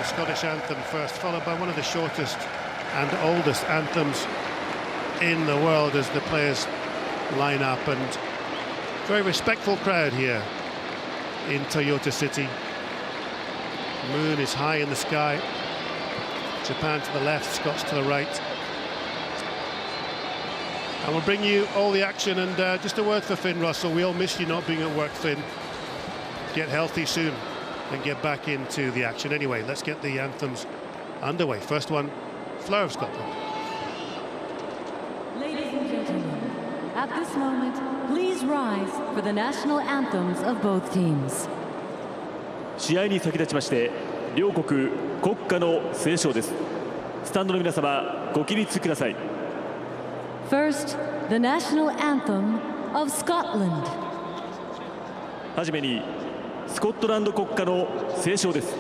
Scottish anthem first, followed by one of the shortest and oldest anthems in the world as the players line up, and very respectful crowd here in Toyota City. The moon is high in the sky. Japan to the left, Scots to the right. And we'll bring you all the action, and just a word for Finn Russell. We all miss you not being at work, Finn. Get healthy soon and get back into the action. Anyway, let's get the anthems underway. First one, Flower of Scotland. Ladies and gentlemen, at this moment, please rise for the national anthems of both teams. 試合に先立ちまして、両国国歌の斉唱です。スタンドの皆様、ご起立ください。First, the national anthem of Scotland. はじめにスコットランド国歌の斉唱です。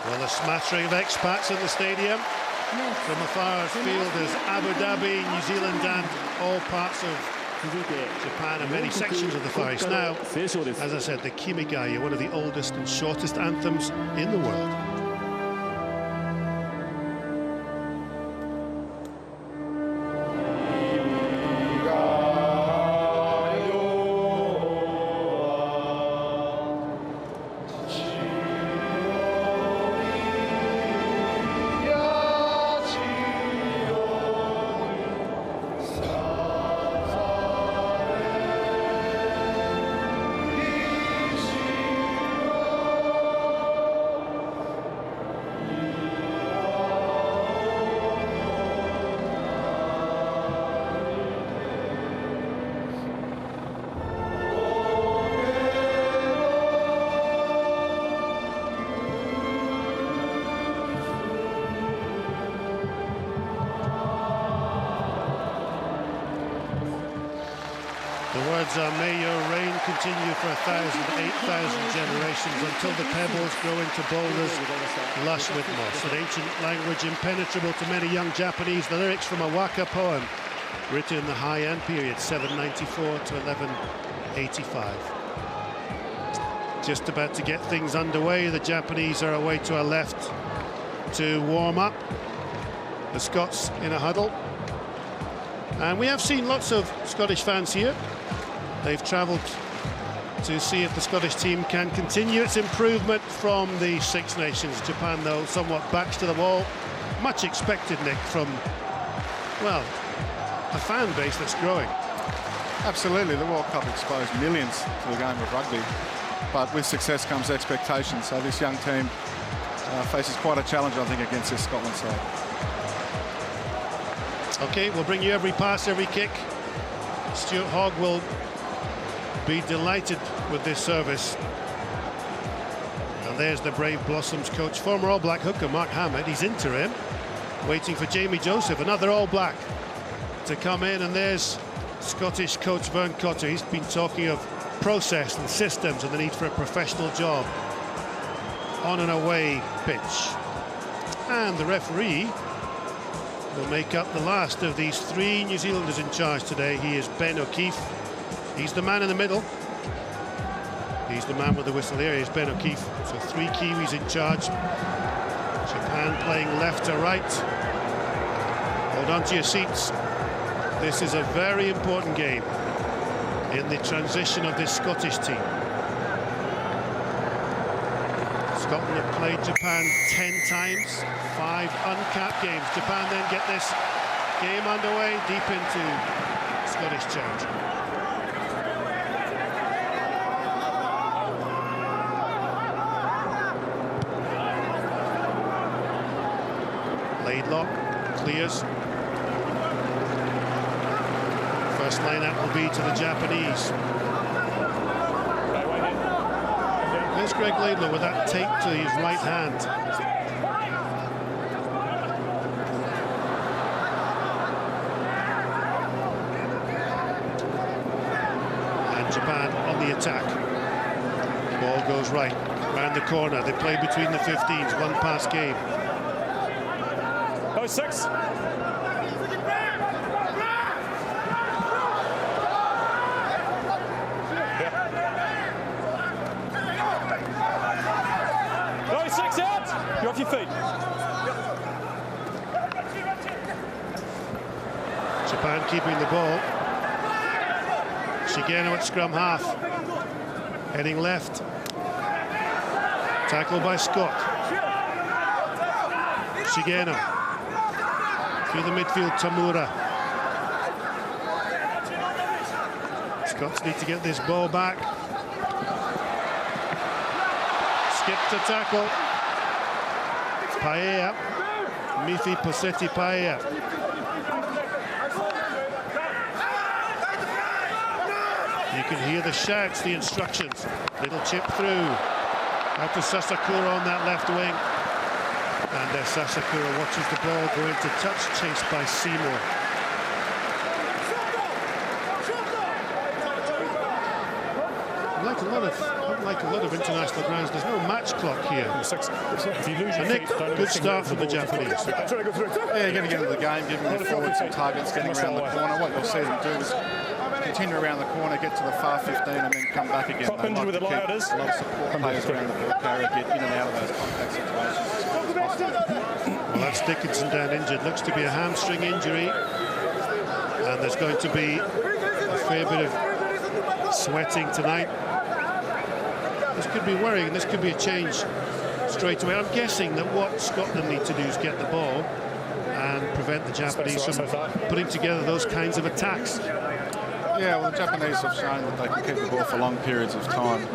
Well, a smattering of expats in the stadium. From afar as field as Abu Dhabi, New Zealand and all parts of Japan and many sections of the Far East. Now, as I said, the Kimigayo, one of the oldest and shortest anthems in the world. The words are, may your reign continue for 1,000, 8,000 generations until the pebbles grow into boulders lush with moss. An ancient language impenetrable to many young Japanese. The lyrics from a waka poem written in the Heian period, 794 to 1185. Just about to get things underway. The Japanese are away to our left to warm up. The Scots in a huddle. And we have seen lots of Scottish fans here. They've travelled to see if the Scottish team can continue its improvement from the Six Nations. Japan, though, somewhat backs to the wall. Much expected, Nick, from, well, a fan base that's growing. Absolutely, the World Cup exposed millions to the game of rugby. But with success comes expectation. So this young team faces quite a challenge, I think, against this Scotland side. OK, we'll bring you every pass, every kick. Stuart Hogg will be delighted with this service. And there's the Brave Blossoms coach, former All Black hooker Mark Hammett. He's interim, waiting for Jamie Joseph, another All Black, to come in. And there's Scottish coach Vern Cotter. He's been talking of process and systems and the need for a professional job on an away pitch. And the referee will make up the last of these three New Zealanders in charge today. He is Ben O'Keefe. He's the man in the middle. He's the man with the whistle here. He's Ben O'Keefe. So three Kiwis in charge. Japan playing left to right. Hold on to your seats. This is a very important game in the transition of this Scottish team. Scotland have played Japan 10 times, 5 uncapped games. Japan then get this game underway deep into Scottish territory. Laidlaw clears. First line-out will be to the Japanese. There's Greg Laidlaw with that tape to his right hand. And Japan on the attack. Ball goes right, round the corner. They play between the 15s, one pass game. 6. You're off your feet. Japan keeping the ball. Shigeno at scrum half. Heading left. Tackle by Scott. Shigeno. Through the midfield, Tamura. Scots need to get this ball back. Skip to tackle. Paea, Mifi Posetti Paea. You can hear the shouts, the instructions. Little chip through. Out to Sasakura on that left wing. And Sasakura watches the ball go into touch, chased by Seymour. Unlike a lot of international grounds, there's no match clock here. And Nick, good start for the Japanese. Yeah, you're going to get into the game, giving the forward some targets, getting around the corner. What you'll see them do is continue around the corner, get to the far 15 and then come back again. They like to keep a lot of support players around the ball carrier, get in and out of those contact situations. Well, that's Dickinson down injured. Looks to be a hamstring injury. And there's going to be a fair bit of sweating tonight. This could be worrying. This could be a change straight away. I'm guessing that what Scotland need to do is get the ball and prevent the Japanese from putting together those kinds of attacks. Yeah, well, the Japanese have shown that they can keep the ball for long periods of time.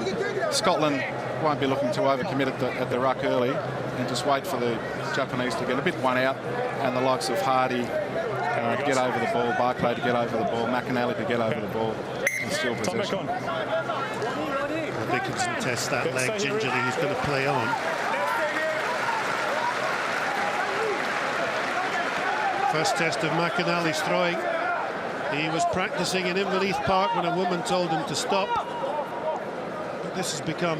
Scotland won't be looking to overcommit at the ruck early and just wait for the Japanese to get a bit one out and the likes of Hardy get over the ball, Barclay to get over the ball, McInally to get over the ball and steal possession. Well, Dickinson tests that leg gingerly. He's going to play on. First test of McInally's throwing. He was practicing in Inverleith Park when a woman told him to stop. But this has become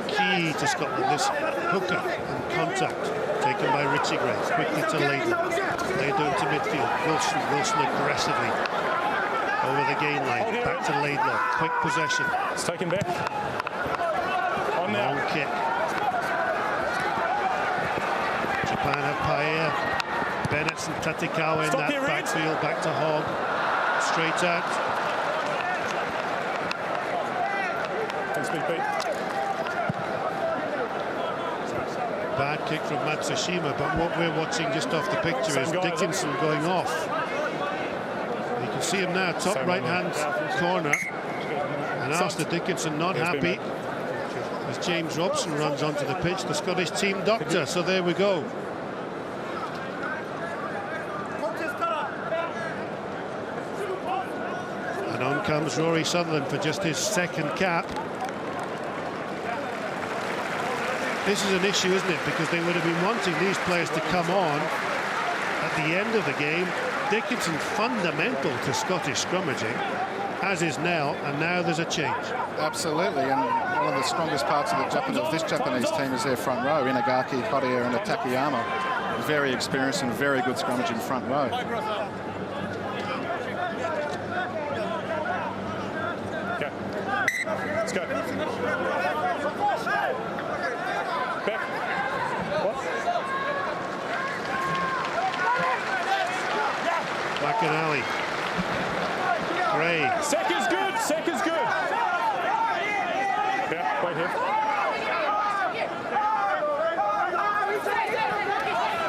key to Scotland, this hookup and contact taken by Richie Grace. Quickly to Laidlaw. Laidlaw into midfield. Wilson aggressively over the gain line. Back to Laidlaw. Quick possession. It's taken back. On now. Long kick. Japan have Paea. Bennett and Tatikawa in that backfield, back to Hogg, straight out. Bad kick from Matsushima, but what we're watching just off the picture is Dickinson going off. You can see him now, top right-hand corner. And Alistair Dickinson not happy as James Robson runs onto the pitch, the Scottish team doctor. So there we go. And on comes Rory Sutherland for just his second cap. This is an issue, isn't it? Because they would have been wanting these players to come on at the end of the game. Dickinson fundamental to Scottish scrummaging, as is Nell, and now there's a change. Absolutely, and one of the strongest parts of this Japanese team is their front row, Inagaki, Horia and Takayama. very experienced and very good scrummage in front row. Okay. Let's go. Back. What? McInally. Gray. Sec is good. Sec is good. Yeah, wait here.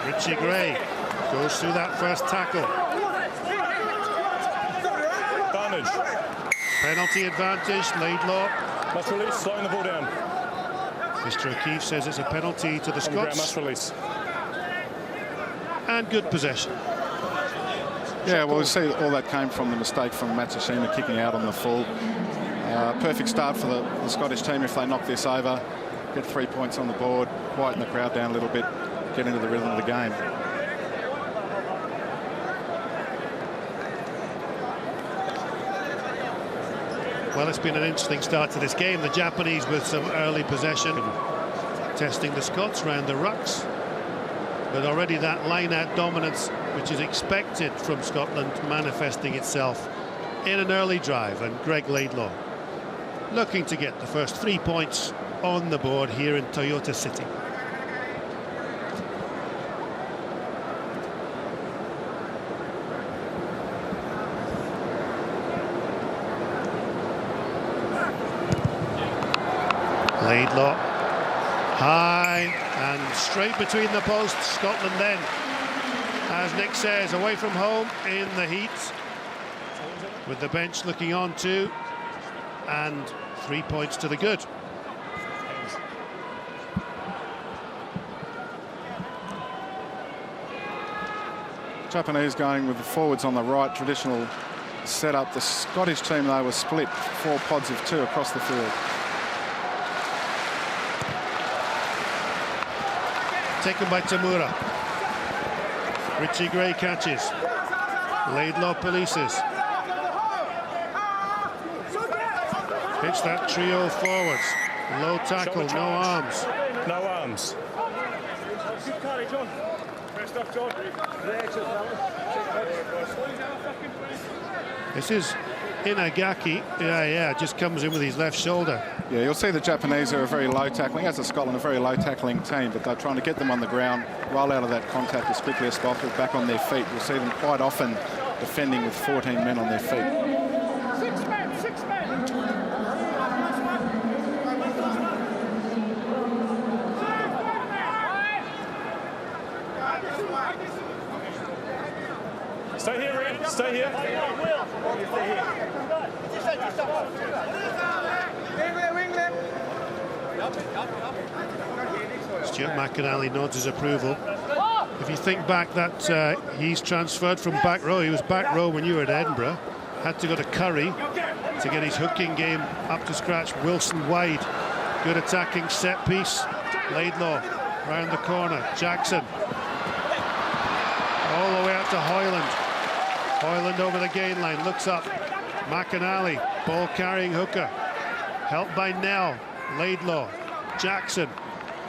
Richie Gray goes through that first tackle. Advantage. Penalty advantage, Laidlaw. Must release, slowing the ball down. Mr. O'Keefe says it's a penalty to the On the ground, Scots. must release. And good possession. Yeah, well, we see all that came from the mistake from Matsushima kicking out on the full. Perfect start for the Scottish team if they knock this over, get 3 points on the board, quieten the crowd down a little bit, get into the rhythm of the game. Well, it's been an interesting start to this game. The Japanese with some early possession, testing the Scots round the rucks. But already that line-out dominance, which is expected from Scotland, manifesting itself in an early drive. And Greg Laidlaw looking to get the first 3 points on the board here in Toyota City. Laidlaw, high and straight between the posts. Scotland then, as Nick says, away from home in the heat, with the bench looking on too, and 3 points to the good. Japanese going with the forwards on the right, traditional setup. The Scottish team, though, was split 4 pods of 2 across the field. Taken by Tamura. Richie Gray catches. Laidlaw polices. Hits that trio forwards. Low tackle, no arms. No arms. This is Inagaki. Yeah, just comes in with his left shoulder. Yeah, you'll see the Japanese are a very low tackling, as is Scotland, a very low tackling team, but they're trying to get them on the ground, roll out of that contact as quickly as possible, back on their feet. You'll see them quite often defending with 14 men on their feet. 6 men, 6 men. Stay here, Reed. Stay here. Stuart McInally nods his approval. If you think back, that he's transferred from back row. He was back row when you were at Edinburgh. Had to go to Curry to get his hooking game up to scratch. Wilson wide. Good attacking set piece. Laidlaw round the corner. Jackson. All the way out to Hoyland. Hoyland over the gain line. Looks up. McInally. Ball carrying hooker. Helped by Nell. Laidlaw. Jackson.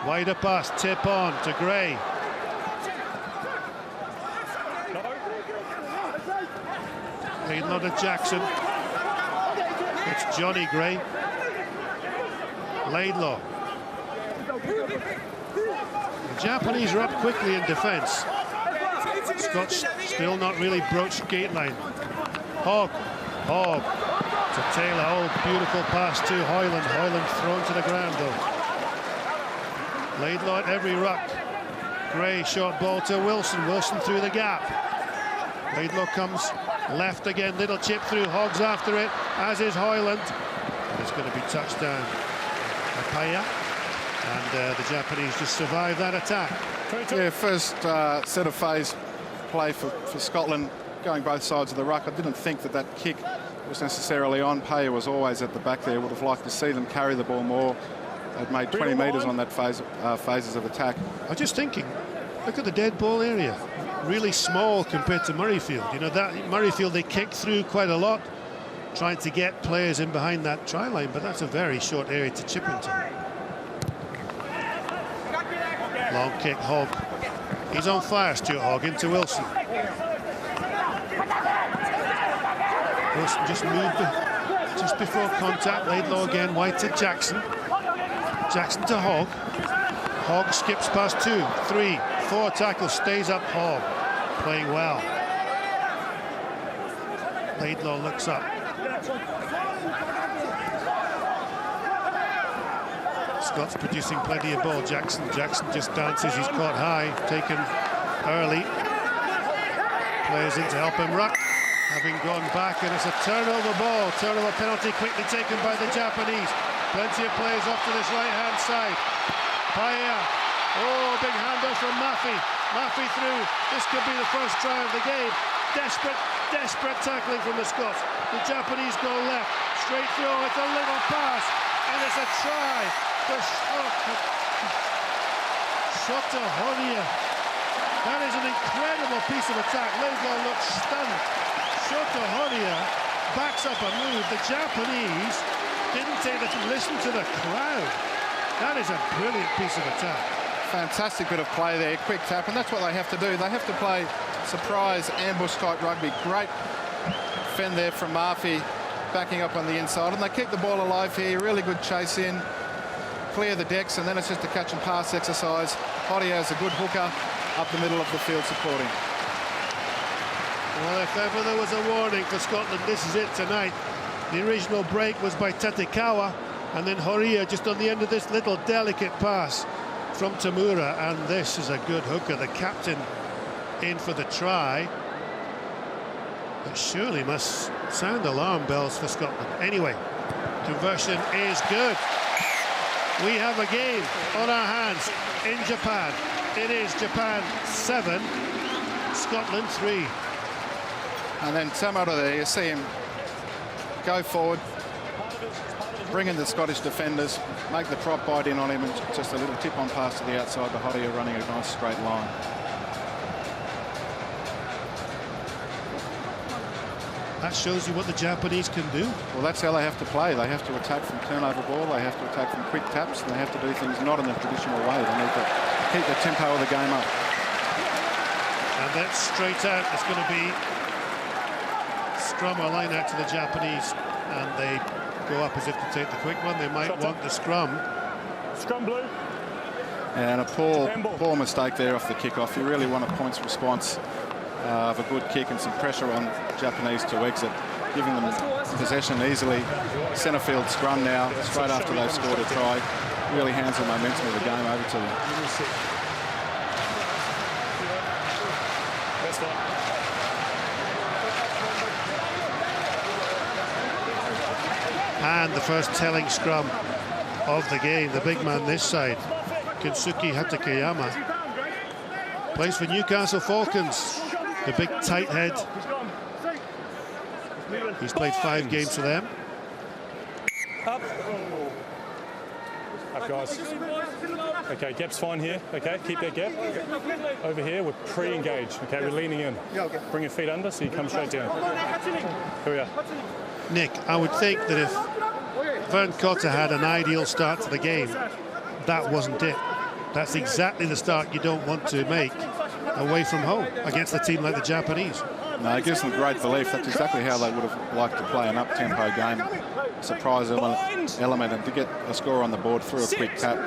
Wider pass. Tip on to Gray. Laidlaw to Jackson. It's Johnny Gray. Laidlaw. The Japanese are up quickly in defence. Scots still not really broached gate line. Hogg to Taylor. Oh, beautiful pass to Hoyland. Hoyland thrown to the ground though. Laidlaw at every ruck. Gray short ball to Wilson. Wilson through the gap. Laidlaw comes left again. Little chip through. Hogg's after it, as is Hoyland. It's going to be touched down by Paya. And the Japanese just survived that attack. Yeah, first set of phase play for Scotland, going both sides of the ruck. I didn't think that kick was necessarily on. Paya was always at the back there. Would have liked to see them carry the ball more. They'd made 20 metres on that phases of attack. I'm just thinking, look at the dead ball area. Really small compared to Murrayfield. You know, that Murrayfield, they kick through quite a lot, trying to get players in behind that try line, but that's a very short area to chip into. Long kick, Hogg. He's on fire, Stuart Hogg, into Wilson. Wilson just moved just before contact. Laidlaw again, White to Jackson. Jackson to Hogg. Hogg skips past 2, 3, 4 tackles, stays up Hogg. Playing well. Laidlaw looks up. Scott's producing plenty of ball. Jackson just dances. He's caught high, taken early. Players in to help him ruck. Having gone back, and it's a turnover ball. Turnover penalty quickly taken by the Japanese. Plenty of players off to this right-hand side. Paea. Oh, big handoff from Maffey. Maffey through. This could be the first try of the game. Desperate tackling from the Scots. The Japanese go left. Straight through. It's a little pass. And it's a try. The Shota Horia. That is an incredible piece of attack. Laidlaw looks stunned. Shota Horia backs up a move. The Japanese didn't take it to listen to the crowd. That is a brilliant piece of attack. Fantastic bit of play there, quick tap, and that's what they have to do. They have to play surprise ambush type rugby. Great fend there from Murphy, backing up on the inside, and they keep the ball alive here. Really good chase in, clear the decks, and then it's just a catch and pass exercise. Horia has a good hooker up the middle of the field supporting. Well, if ever there was a warning for Scotland, this is it tonight. The original break was by Tatekawa, and then Horia just on the end of this little delicate pass from Tamura, and this is a good hooker. The captain in for the try. It surely must sound alarm bells for Scotland. Anyway, conversion is good. We have a game on our hands in Japan. It is Japan 7, Scotland 3. And then Tamura there, you see him go forward, bring in the Scottish defenders, make the prop bite in on him, and just a little tip on pass to the outside. The Horia running a nice straight line. That shows you what the Japanese can do. Well, that's how they have to play. They have to attack from turnover ball. They have to attack from quick taps. They have to do things not in the traditional way. They need to keep the tempo of the game up. And then straight out, it's going to be scrum or line out to the Japanese, and they go up as if to take the quick one. They might want the scrum. Scrum blue. And a poor mistake there off the kickoff. You really want a points response of a good kick and some pressure on Japanese to exit, giving them possession easily. Centre field scrum now, straight after they've scored a try. Really hands the momentum of the game over to them. And the first telling scrum of the game, the big man this side, Kensuke Hatakeyama, plays for Newcastle Falcons, the big tight head. He's played 5 games for them. Up, guys. Okay, gap's fine here. Okay, keep that gap. Over here, we're pre-engaged. Okay, we're leaning in. Bring your feet under so you come straight down. Here we are. Nick, I would think that if Vern Cotter had an ideal start to the game, that wasn't it. That's exactly the start you don't want to make away from home against a team like the Japanese. No, it gives them great belief. That's exactly how they would have liked to play an up-tempo game. Surprise element, and to get a score on the board through a quick tap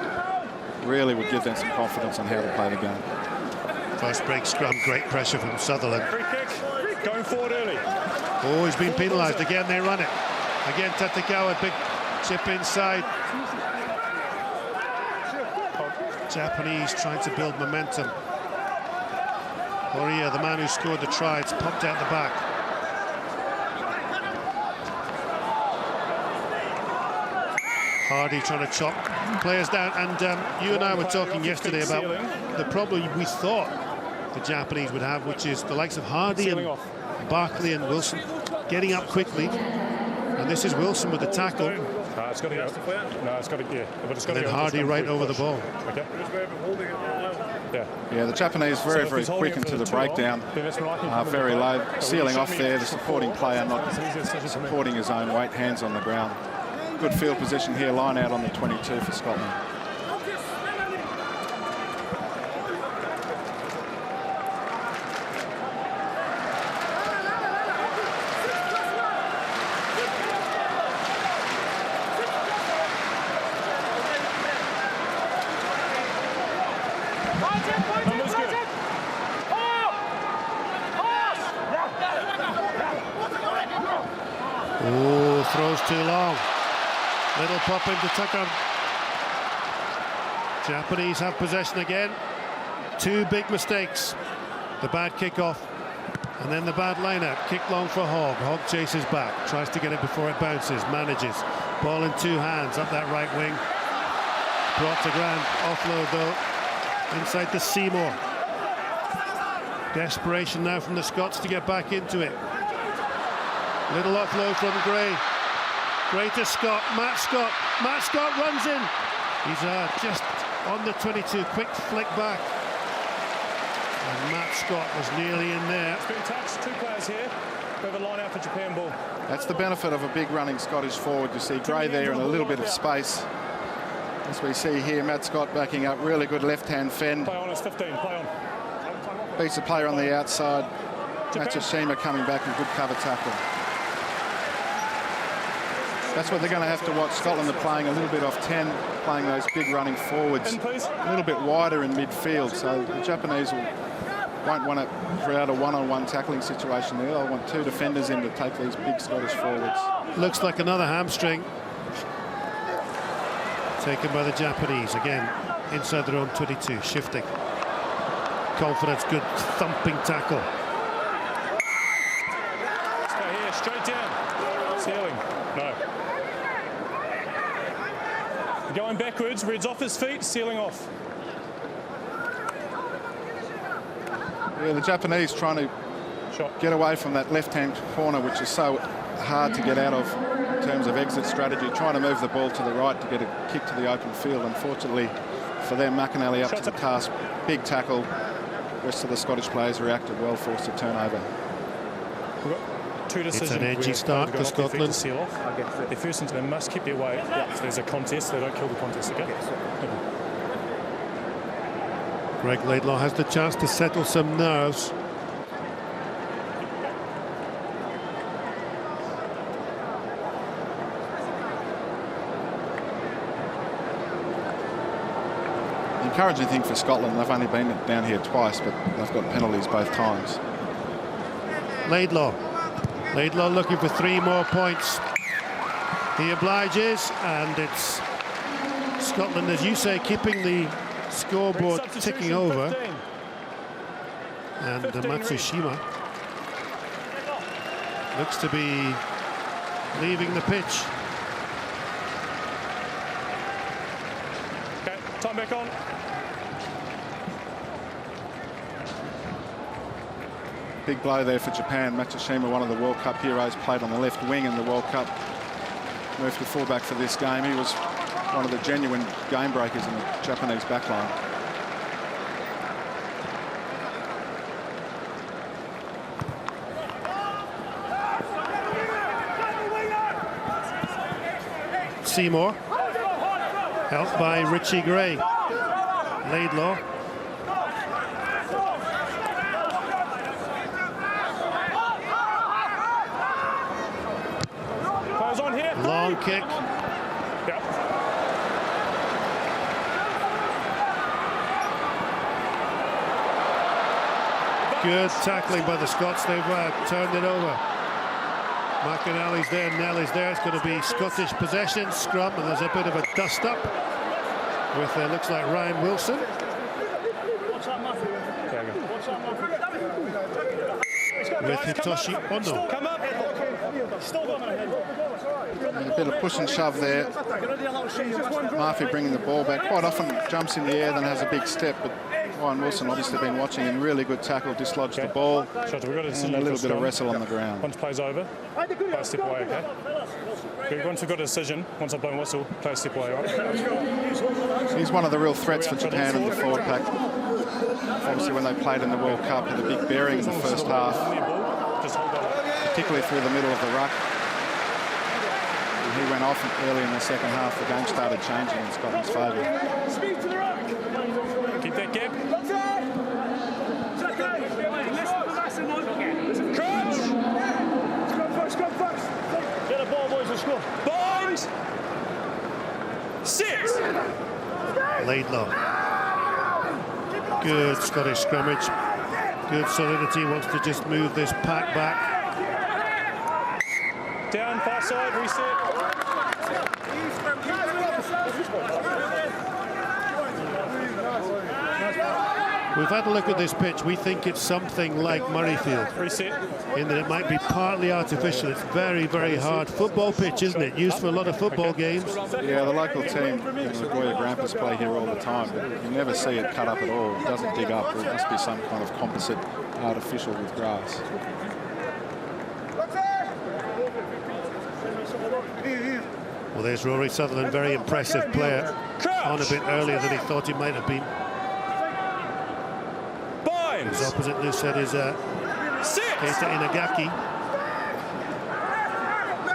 really would give them some confidence on how to play the game. First break scrum, great pressure from Sutherland. Free kick, going forward early. Oh, he's been penalised. Again, they run it. Again, Tatekawa, big chip inside. Japanese trying to build momentum. Horia, the man who scored the try, it's popped out the back. Hardy trying to chop players down, and you and I were talking yesterday about the problem we thought the Japanese would have, which is the likes of Hardy and Barkley and Wilson getting up quickly, and this is Wilson with the tackle. It's got to go. No, it's got to, yeah. But it's got to And then go. Hardy right over the ball. Okay. Yeah, the Japanese very quick into the breakdown, very low, sealing off there, the supporting player not supporting his own weight, hands on the ground. Good field position here, line out on the 22 for Scotland. Numbers good. Oh, throws too long. Little pop into Tucker. Japanese have possession again. Two big mistakes. The bad kickoff and then the bad line-out. Kick long for Hogg. Hogg chases back, tries to get it before it bounces, manages. Ball in two hands up that right wing. Brought to ground. Offload though. Inside to Seymour. Desperation now from the Scots to get back into it. Little offload from Gray. Gray to Scott. Matt Scott. Matt Scott runs in. He's just on the 22. Quick flick back. And Matt Scott was nearly in there. It's been touched. Two players here. We have a line out for Japan ball. That's the benefit of a big running Scottish forward. You see Gray there in a little bit of space. As we see here, Matt Scott backing up. Really good left-hand fend. Play on, it's 15. Play on. Beats the player on the outside. Matsushima coming back and good cover tackle. That's what they're going to have to watch. Scotland are playing a little bit off 10, playing those big running forwards a little bit wider in midfield. So the Japanese won't want to create a one-on-one tackling situation there. They'll want two defenders in to take these big Scottish forwards. Looks like another hamstring. Taken by the Japanese. Again, inside their own 22, shifting. Confidence, good thumping tackle. Stay here, straight down. Ceiling. No. Going backwards, Red's off his feet, sealing off. Yeah, the Japanese trying to get away from that left-hand corner, which is so hard to get out of in terms of exit strategy, trying to move the ball to the right to get a kick to the open field. Unfortunately for them, McAnally up to the task. Big tackle. The rest of the Scottish players reacted well, forced a turnover. We've got two decisions. It's an edgy start for Scotland. To seal off. Their first thing, they must keep their weight. If there's a contest, they don't kill the contest, okay? Greg Laidlaw has the chance to settle some nerves. The encouraging thing for Scotland, they've only been down here twice, but they've got penalties both times. Laidlaw looking for 3 more points. He obliges, and it's Scotland, as you say, keeping the scoreboard ticking over. 15. And Matsushima looks to be leaving the pitch. Okay, time back on. Big blow there for Japan. Matsushima, one of the World Cup heroes, played on the left wing in the World Cup. Moved to fullback for this game. He was one of the genuine game breakers in the Japanese backline. Seymour, helped by Richie Gray. Laidlaw. Long kick. Yep. Good tackling by the Scots. They've turned it over. McAnally's there, Nelly's there. It's going to be Scottish possession, scrum, and there's a bit of a dust-up with, looks like Ryan Wilson. With Hitoshi Ono. Come up. And a bit of push and shove there. Murphy bringing the ball back. Quite often jumps in the air, then has a big step. But Ryan Wilson obviously been watching him. Really good tackle, dislodged the ball. And a little bit of wrestle on the ground. Once plays over, play a step away, okay? Once we've got a decision, once I blow a whistle, play a step away, right? He's one of the real threats for Japan in the forward pack. Obviously when they played in the World Cup, had a big bearing in the first half, particularly through the middle of the ruck. And he went off early in the second half. The game started changing in Scotland's favour. Keep that gap. Get a ball, boys, and score. Bind! 6! Laidlaw. Good Scottish scrummage. Good solidity, wants to just move this pack back. Down, far side, reset. We've had a look at this pitch. We think it's something like Murrayfield. Reset. In that it might be partly artificial. It's very, very hard. Football pitch, isn't it? Used for a lot of football games. Yeah, the local team, the Goya Grampus play here all the time, but you never see it cut up at all. It doesn't dig up. It must be some kind of composite artificial with grass. Well, there's Rory Sutherland, very impressive player. On a bit earlier than he thought he might have been. His opposite loose head is Keita Inagaki.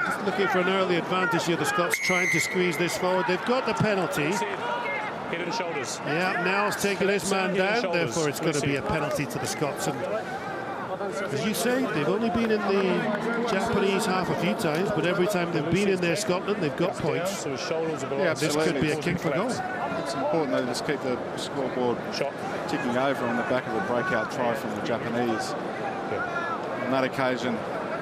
Just looking for an early advantage here. The Scots trying to squeeze this forward. They've got the penalty. Head and shoulders. Yeah, Nell's taking his man down. Therefore, it's going to be a penalty to the Scots. And as you say, they've only been in the Japanese half a few times, but every time they've been in there, Scotland, they've got points. Yeah, this could be a kick for goal. It's important that they just keep the scoreboard ticking over on the back of a breakout try from the Japanese. On that occasion,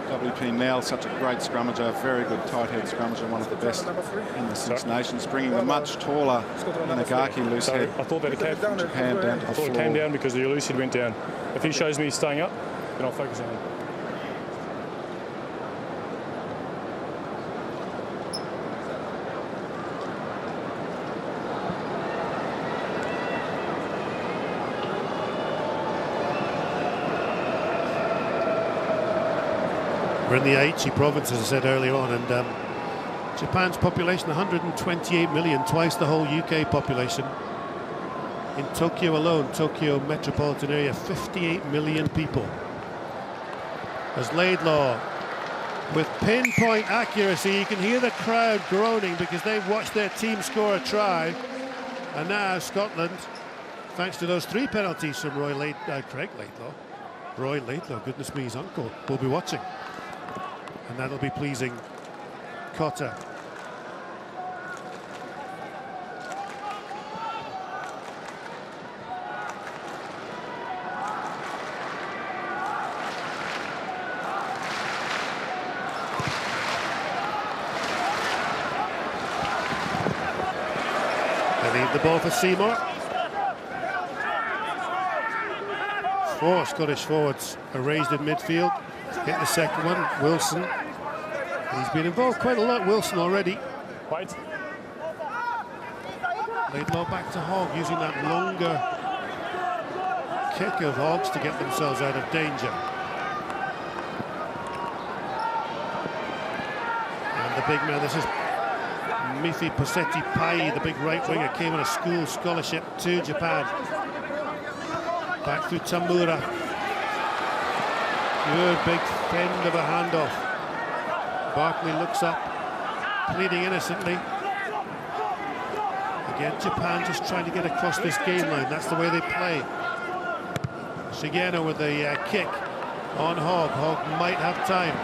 WP Nell, such a great scrummager, very good tight head scrummager, one of the best in the Six Nations, bringing the much taller Inagaki loose head. I thought that it came from Japan down to the floor. It came down because the loose head went down. If he shows me he's staying up, then I'll focus on him. We're in the Aichi province, as I said earlier on, and Japan's population 128 million, twice the whole UK population. In Tokyo alone, Tokyo metropolitan area, 58 million people. As Laidlaw, with pinpoint accuracy, you can hear the crowd groaning because they've watched their team score a try. And now Scotland, thanks to those 3 penalties from Craig Laidlaw, Roy Laidlaw, goodness me, his uncle, will be watching. And that'll be pleasing Cotter. They leave the ball for Seymour. 4 Scottish forwards are raised in midfield. Hit the second one, Wilson. He's been involved quite a lot, Wilson, already. White. Laidlaw back to Hogg, using that longer kick of Hogg's to get themselves out of danger. And the big man, this is Mifi Posetti Pai, the big right winger, came on a school scholarship to Japan. Back through Tamura. Good big fend of a handoff. Barkley looks up, pleading innocently. Again, Japan just trying to get across this game line. That's the way they play. Shigeno with the kick on Hogg. Hogg might have time.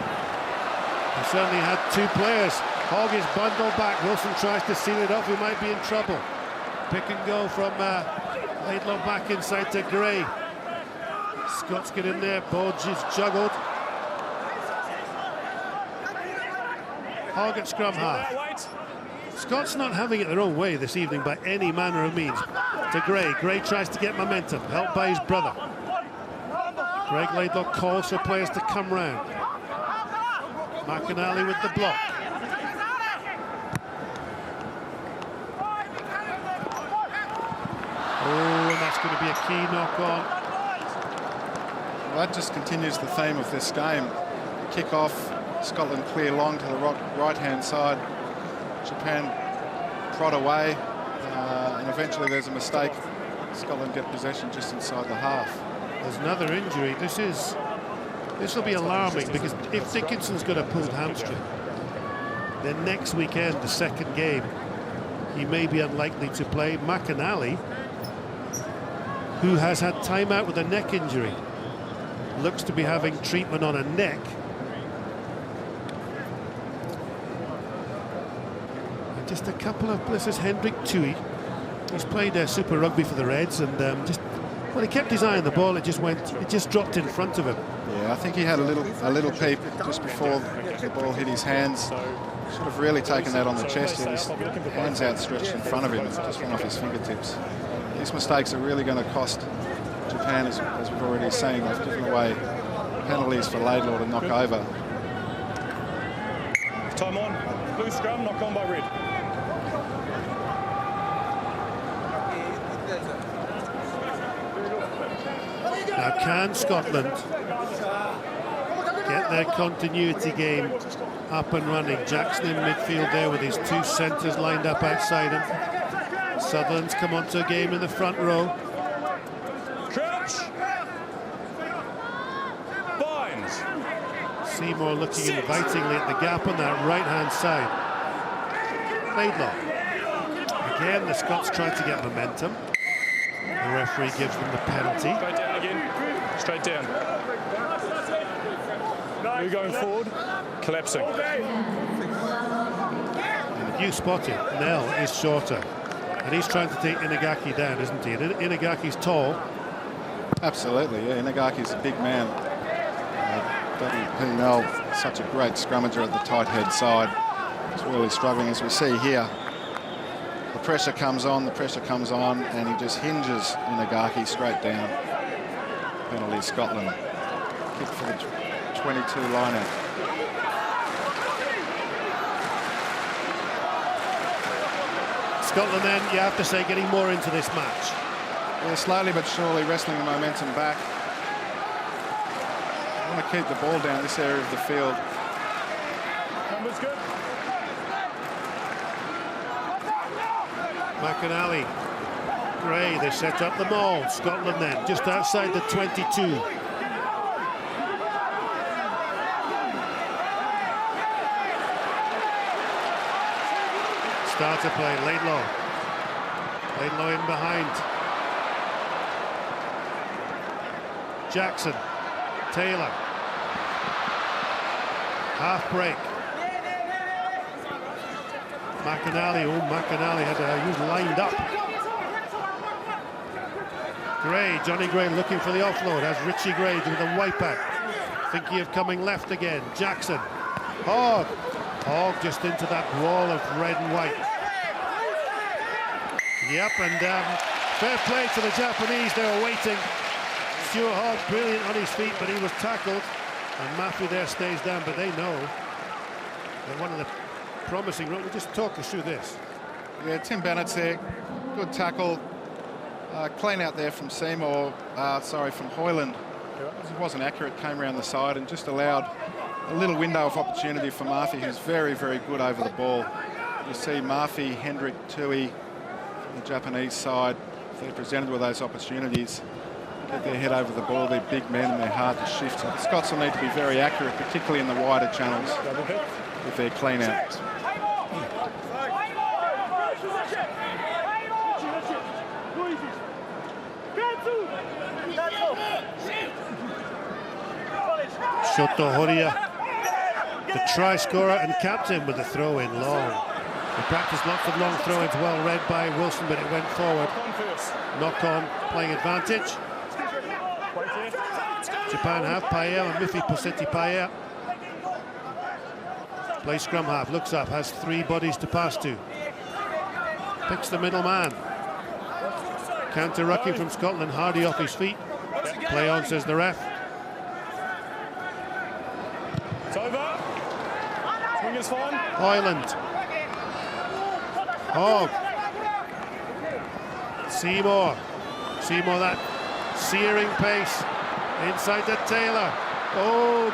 He certainly had 2 players. Hogg is bundled back. Wilson tries to seal it off. He might be in trouble. Pick and go from Laidlaw back inside to Gray. Scots get in there. Bodge is juggled. Hogg at scrum half. Scots not having it their own way this evening by any manner of means. To Gray. Gray tries to get momentum, helped by his brother. Greg Laidlaw calls for players to come round. McAnally with the block. Oh, and that's going to be a key knock on. Well, that just continues the theme of this game. Kick off, Scotland clear long to the right-hand side. Japan prod away, and eventually there's a mistake. Scotland get possession just inside the half. There's another injury. This will be alarming, because if Dickinson's got a pulled hamstring, then next weekend, the second game, he may be unlikely to play. McAnally, who has had time out with a neck injury, looks to be having treatment on a neck. And just a couple of blisters. Hendrik Tui, he's played Super Rugby for the Reds, and just Well, he kept his eye on the ball. It just dropped in front of him. Yeah, I think he had a little peep just before the ball hit his hands. Should have really taken that on the chest. His hands outstretched in front of him, just went off his fingertips. These mistakes are really going to cost Japan, as we've already seen. They've given away penalties for Laidlaw to knock over. Time on. Blue scrum, knock on by red. Now, can Scotland get their continuity game up and running? Jackson in midfield there with his two centres lined up outside him. Sutherland's come onto a game in the front row. Crouch. Binds. Seymour looking invitingly at the gap on that right-hand side. Laidlaw. Again, the Scots trying to get momentum. The referee gives them the penalty. Straight down again. Straight down. We're going forward. Collapsing. And you spot it. Nell is shorter. And he's trying to take Inagaki down, isn't he? And Inagaki's tall. Absolutely, yeah. Inagaki's a big man. W.P. Nell, such a great scrummager at the tight head side. He's really struggling, as we see here. The pressure comes on, and he just hinges Inagaki straight down. Penalty Scotland. Kick for the 22 line-out. Scotland then, you have to say, getting more into this match. Yeah, slowly but surely wrestling the momentum back. Want to keep the ball down this area of the field. Numbers good. McAnally, Gray, they set up the maul. Scotland then, just outside the 22. Start to play, Laidlaw. Laidlaw in behind. Jackson, Taylor. Half break. McAnally, McAnally had he was lined up. Gray, Johnny Gray looking for the offload, has Richie Gray with a wipeout. Thinking of coming left again, Jackson. Hogg just into that wall of red and white. Yep, and fair play to the Japanese, they were waiting. Stuart Hogg brilliant on his feet, but he was tackled. And Maffey there stays down, but they know they're one of the promising. We'll just talk us through this. Yeah, Tim Bennett's there. Good tackle. Clean out there from Seymour, from Hoyland. He wasn't accurate, came around the side and just allowed a little window of opportunity for Maffey, who's very, very good over the ball. You see Maffey, Hendrick, Tui, the Japanese side, if they're presented with those opportunities, get their head over the ball. They're big men and they're hard to shift. So the Scots will need to be very accurate, particularly in the wider channels, if they're clean out. Shoto Horia, the try scorer and captain, with the throw in long. He practiced lots of long throw-ins, well read by Wilson, but it went forward. Knock on, playing advantage. Japan have Paea and Miffy Posetti Paea. Plays scrum half, looks up, has three bodies to pass to. Picks the middle man. Counter-rucking from Scotland, Hardy off his feet. Play on, says the ref. It's over. Swing is fine. Hoyland. Hogg. Seymour, that searing pace. Inside to Taylor. Oh,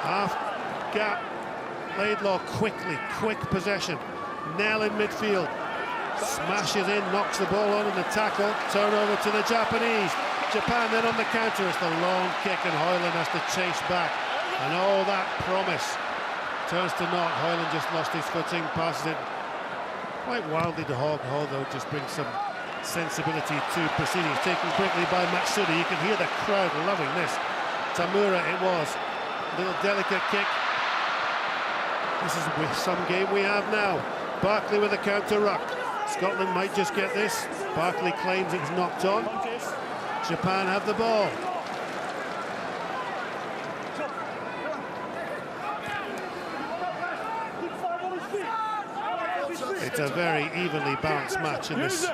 half gap. Laidlaw quick possession. Nell in midfield. Smashes in, knocks the ball on in the tackle. Turnover to the Japanese. Japan then on the counter. It's the long kick and Hoyland has to chase back. And all that promise turns to naught. Hoyland just lost his footing, passes it quite wildly to Hogg. Hogg, though, just brings some sensibility to proceedings. Taken quickly by Matsuda. You can hear the crowd loving this. Tamura it was. Little delicate kick. This is some game we have now. Barkley with a counter ruck. Scotland might just get this. Barkley claims it was knocked on. Japan have the ball. It's a very evenly balanced match in this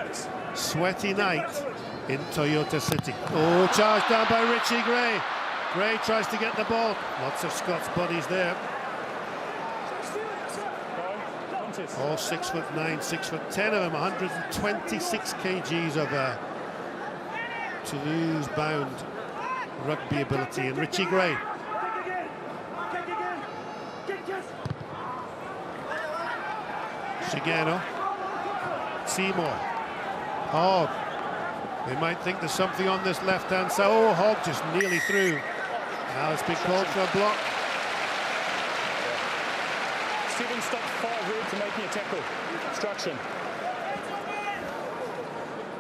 sweaty night in Toyota City. Oh, charged down by Richie Gray. Gray tries to get the ball. Lots of Scots bodies there. All 6'9", 6'10" of them, 126 kgs of Toulouse-bound rugby ability. And Richie Gray. Shigeno. Seymour. Hogg. They might think there's something on this left-hand side. Oh, Hogg just nearly through. Now it's been called for a block. Stephen stopped 5 routes to making a tackle. Instruction.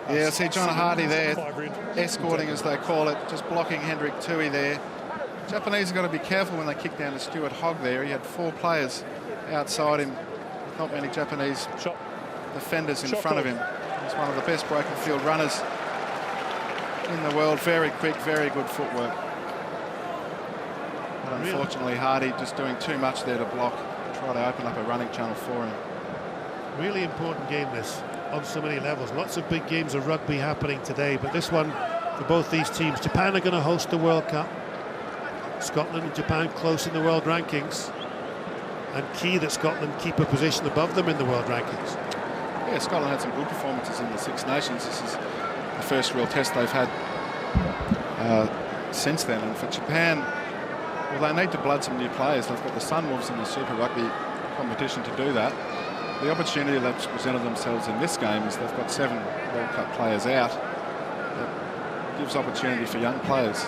Yeah, see John Hardy there, escorting as they call it, just blocking Hendrik Tui there. Japanese have got to be careful when they kick down to Stuart Hogg there. He had 4 players outside him, not many Japanese defenders in front of him. He's one of the best broken field runners in the world. Very quick, very good footwork. But unfortunately, Hardy just doing too much there to block, try to open up a running channel for him. Really important game this, on so many levels. Lots of big games of rugby happening today, but this one for both these teams. Japan are going to host the World Cup. Scotland and Japan close in the world rankings, and key that Scotland keep a position above them in the world rankings. Yeah, Scotland had some good performances in the Six Nations. This is the first real test they've had since then. And for Japan, well, they need to blood some new players. They've got the Sunwolves in the Super Rugby competition to do that. The opportunity that's presented themselves in this game is they've got 7 World Cup players out. That gives opportunity for young players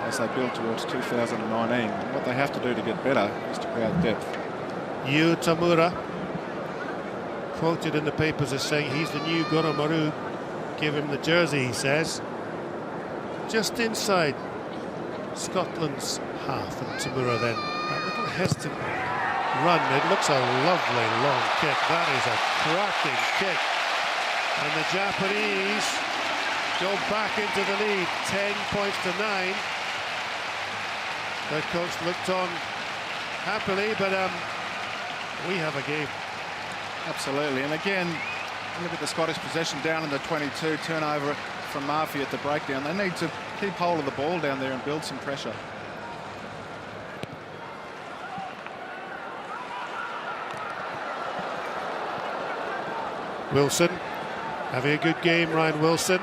as they build towards 2019. And what they have to do to get better is to create depth. Yu Tamura, quoted in the papers as saying he's the new Goromaru. Give him the jersey, he says. Just inside Scotland's half, and Tamura then, that little hesitant run. It looks a lovely long kick. That is a cracking kick. And the Japanese go back into the lead, 10 points to 9. Their coach looked on happily, but we have a game. Absolutely, and again, look at the Scottish possession down in the 22, turnover from Murphy at the breakdown. They need to keep hold of the ball down there and build some pressure. Wilson having a good game. Ryan Wilson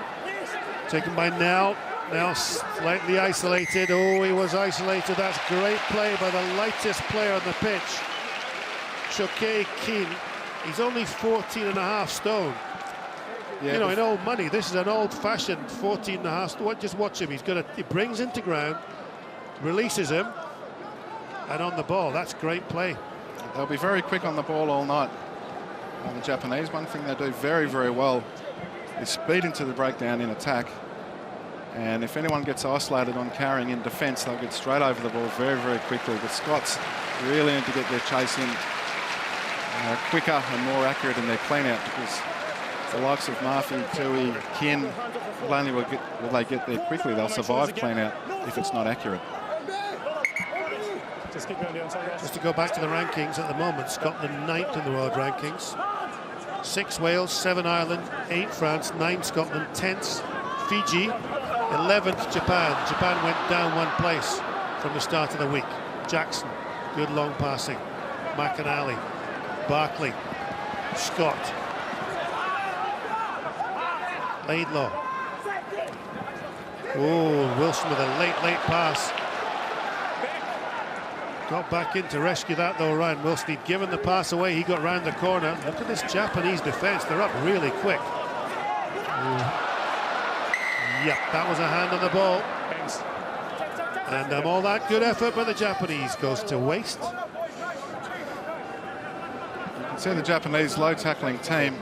taken by Nell. Now slightly isolated. Oh, he was isolated. That's great play by the lightest player on the pitch, Choke Keen. He's only 14.5 stone. Yeah, you know, in old money, this is an old-fashioned 14.5 stone. Just watch him. He brings into ground, releases him, and on the ball. That's great play. They'll be very quick on the ball all night. The Japanese, one thing they do very, very well is speed into the breakdown in attack. And if anyone gets isolated on carrying in defence, they'll get straight over the ball very, very quickly. The Scots really need to get their chase in quicker and more accurate in their clean-out, because the likes of Murphy, Tui, Kin, not only will they get there quickly, they'll survive clean-out if it's not accurate. Just to go back to the rankings at the moment, Scotland 9th in the world rankings. 6 Wales, 7 Ireland, 8 France, 9 Scotland, 10th Fiji, 11th Japan. Japan went down 1 place from the start of the week. Jackson, good long passing. McAnally, Barkley, Scott, Laidlaw. Oh, Wilson with a late pass. Got back in to rescue that though, Ryan Wilson. He'd given the pass away, he got round the corner. Look at this Japanese defence, they're up really quick. Yep, that was a hand on the ball. And all that good effort by the Japanese goes to waste. You can see the Japanese low tackling team.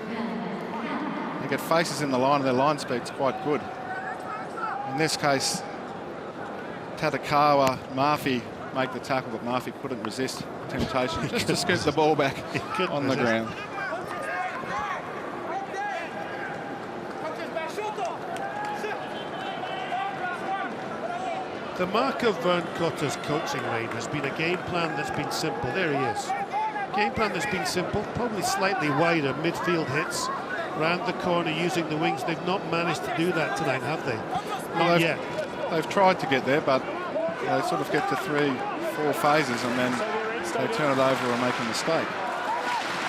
They get faces in the line and their line speed's quite good. In this case, Tatakawa, Murphy make the tackle, but Murphy couldn't resist the temptation just to scoop the ball back on the ground. The mark of Vern Cotter's coaching reign has been a game plan that's been simple. There he is. Game plan that's been simple, probably slightly wider midfield hits, round the corner using the wings. They've not managed to do that tonight, have they? Not yet. They've tried to get there, but they sort of get to 3-4 phases and then they turn it over and make a mistake.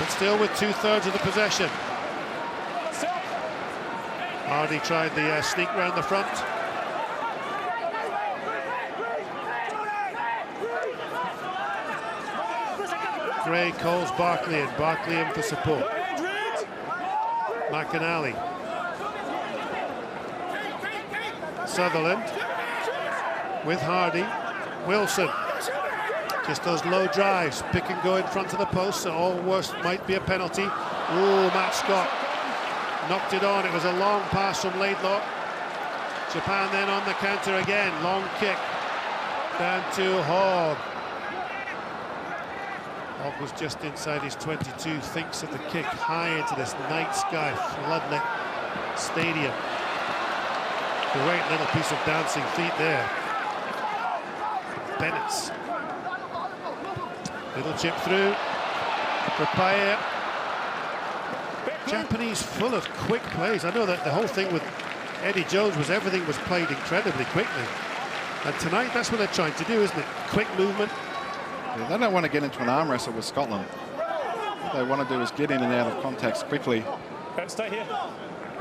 But still with 2/3 of the possession. Hardy tried the sneak round the front. Gray calls Barkley in. Barkley in for support. McAnally. Sutherland with Hardy. Wilson. Just those low drives. Pick and go in front of the post. So all worst might be a penalty. Ooh, Matt Scott knocked it on. It was a long pass from Laidlaw. Japan then on the counter again. Long kick down to Hogg. Hogg was just inside his 22. Thinks of the kick high into this night sky floodlit stadium. Great little piece of dancing feet there. Bennett's. Little chip through for Paya. Japanese full of quick plays. I know that the whole thing with Eddie Jones was everything was played incredibly quickly. And tonight that's what they're trying to do, isn't it? Quick movement. Yeah, they don't want to get into an arm wrestle with Scotland. What they want to do is get in and out of contacts quickly. Stay here.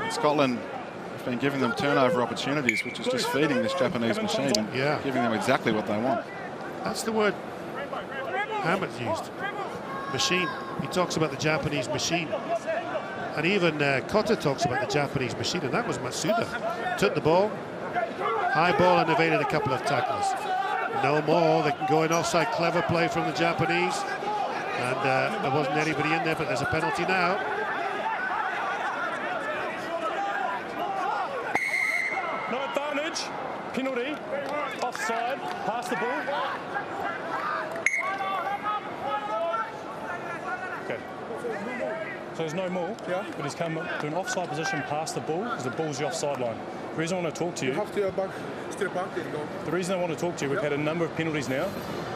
And Scotland have been giving them turnover opportunities, which is just feeding this Japanese machine and giving them exactly what they want. That's the word Hammett used. Machine. He talks about the Japanese machine. And even Cotter talks about the Japanese machine, and that was Matsuda. Took the ball, high ball, and evaded a couple of tackles. No more. They can go in offside. Clever play from the Japanese. And there wasn't anybody in there, but there's a penalty now. No advantage. Penalty. Offside. Pass the ball. Okay. So there's no more, but he's come to an offside position past the ball because the ball's the offside line. The reason I want to talk to you, the reason I want to talk to you, we've had a number of penalties now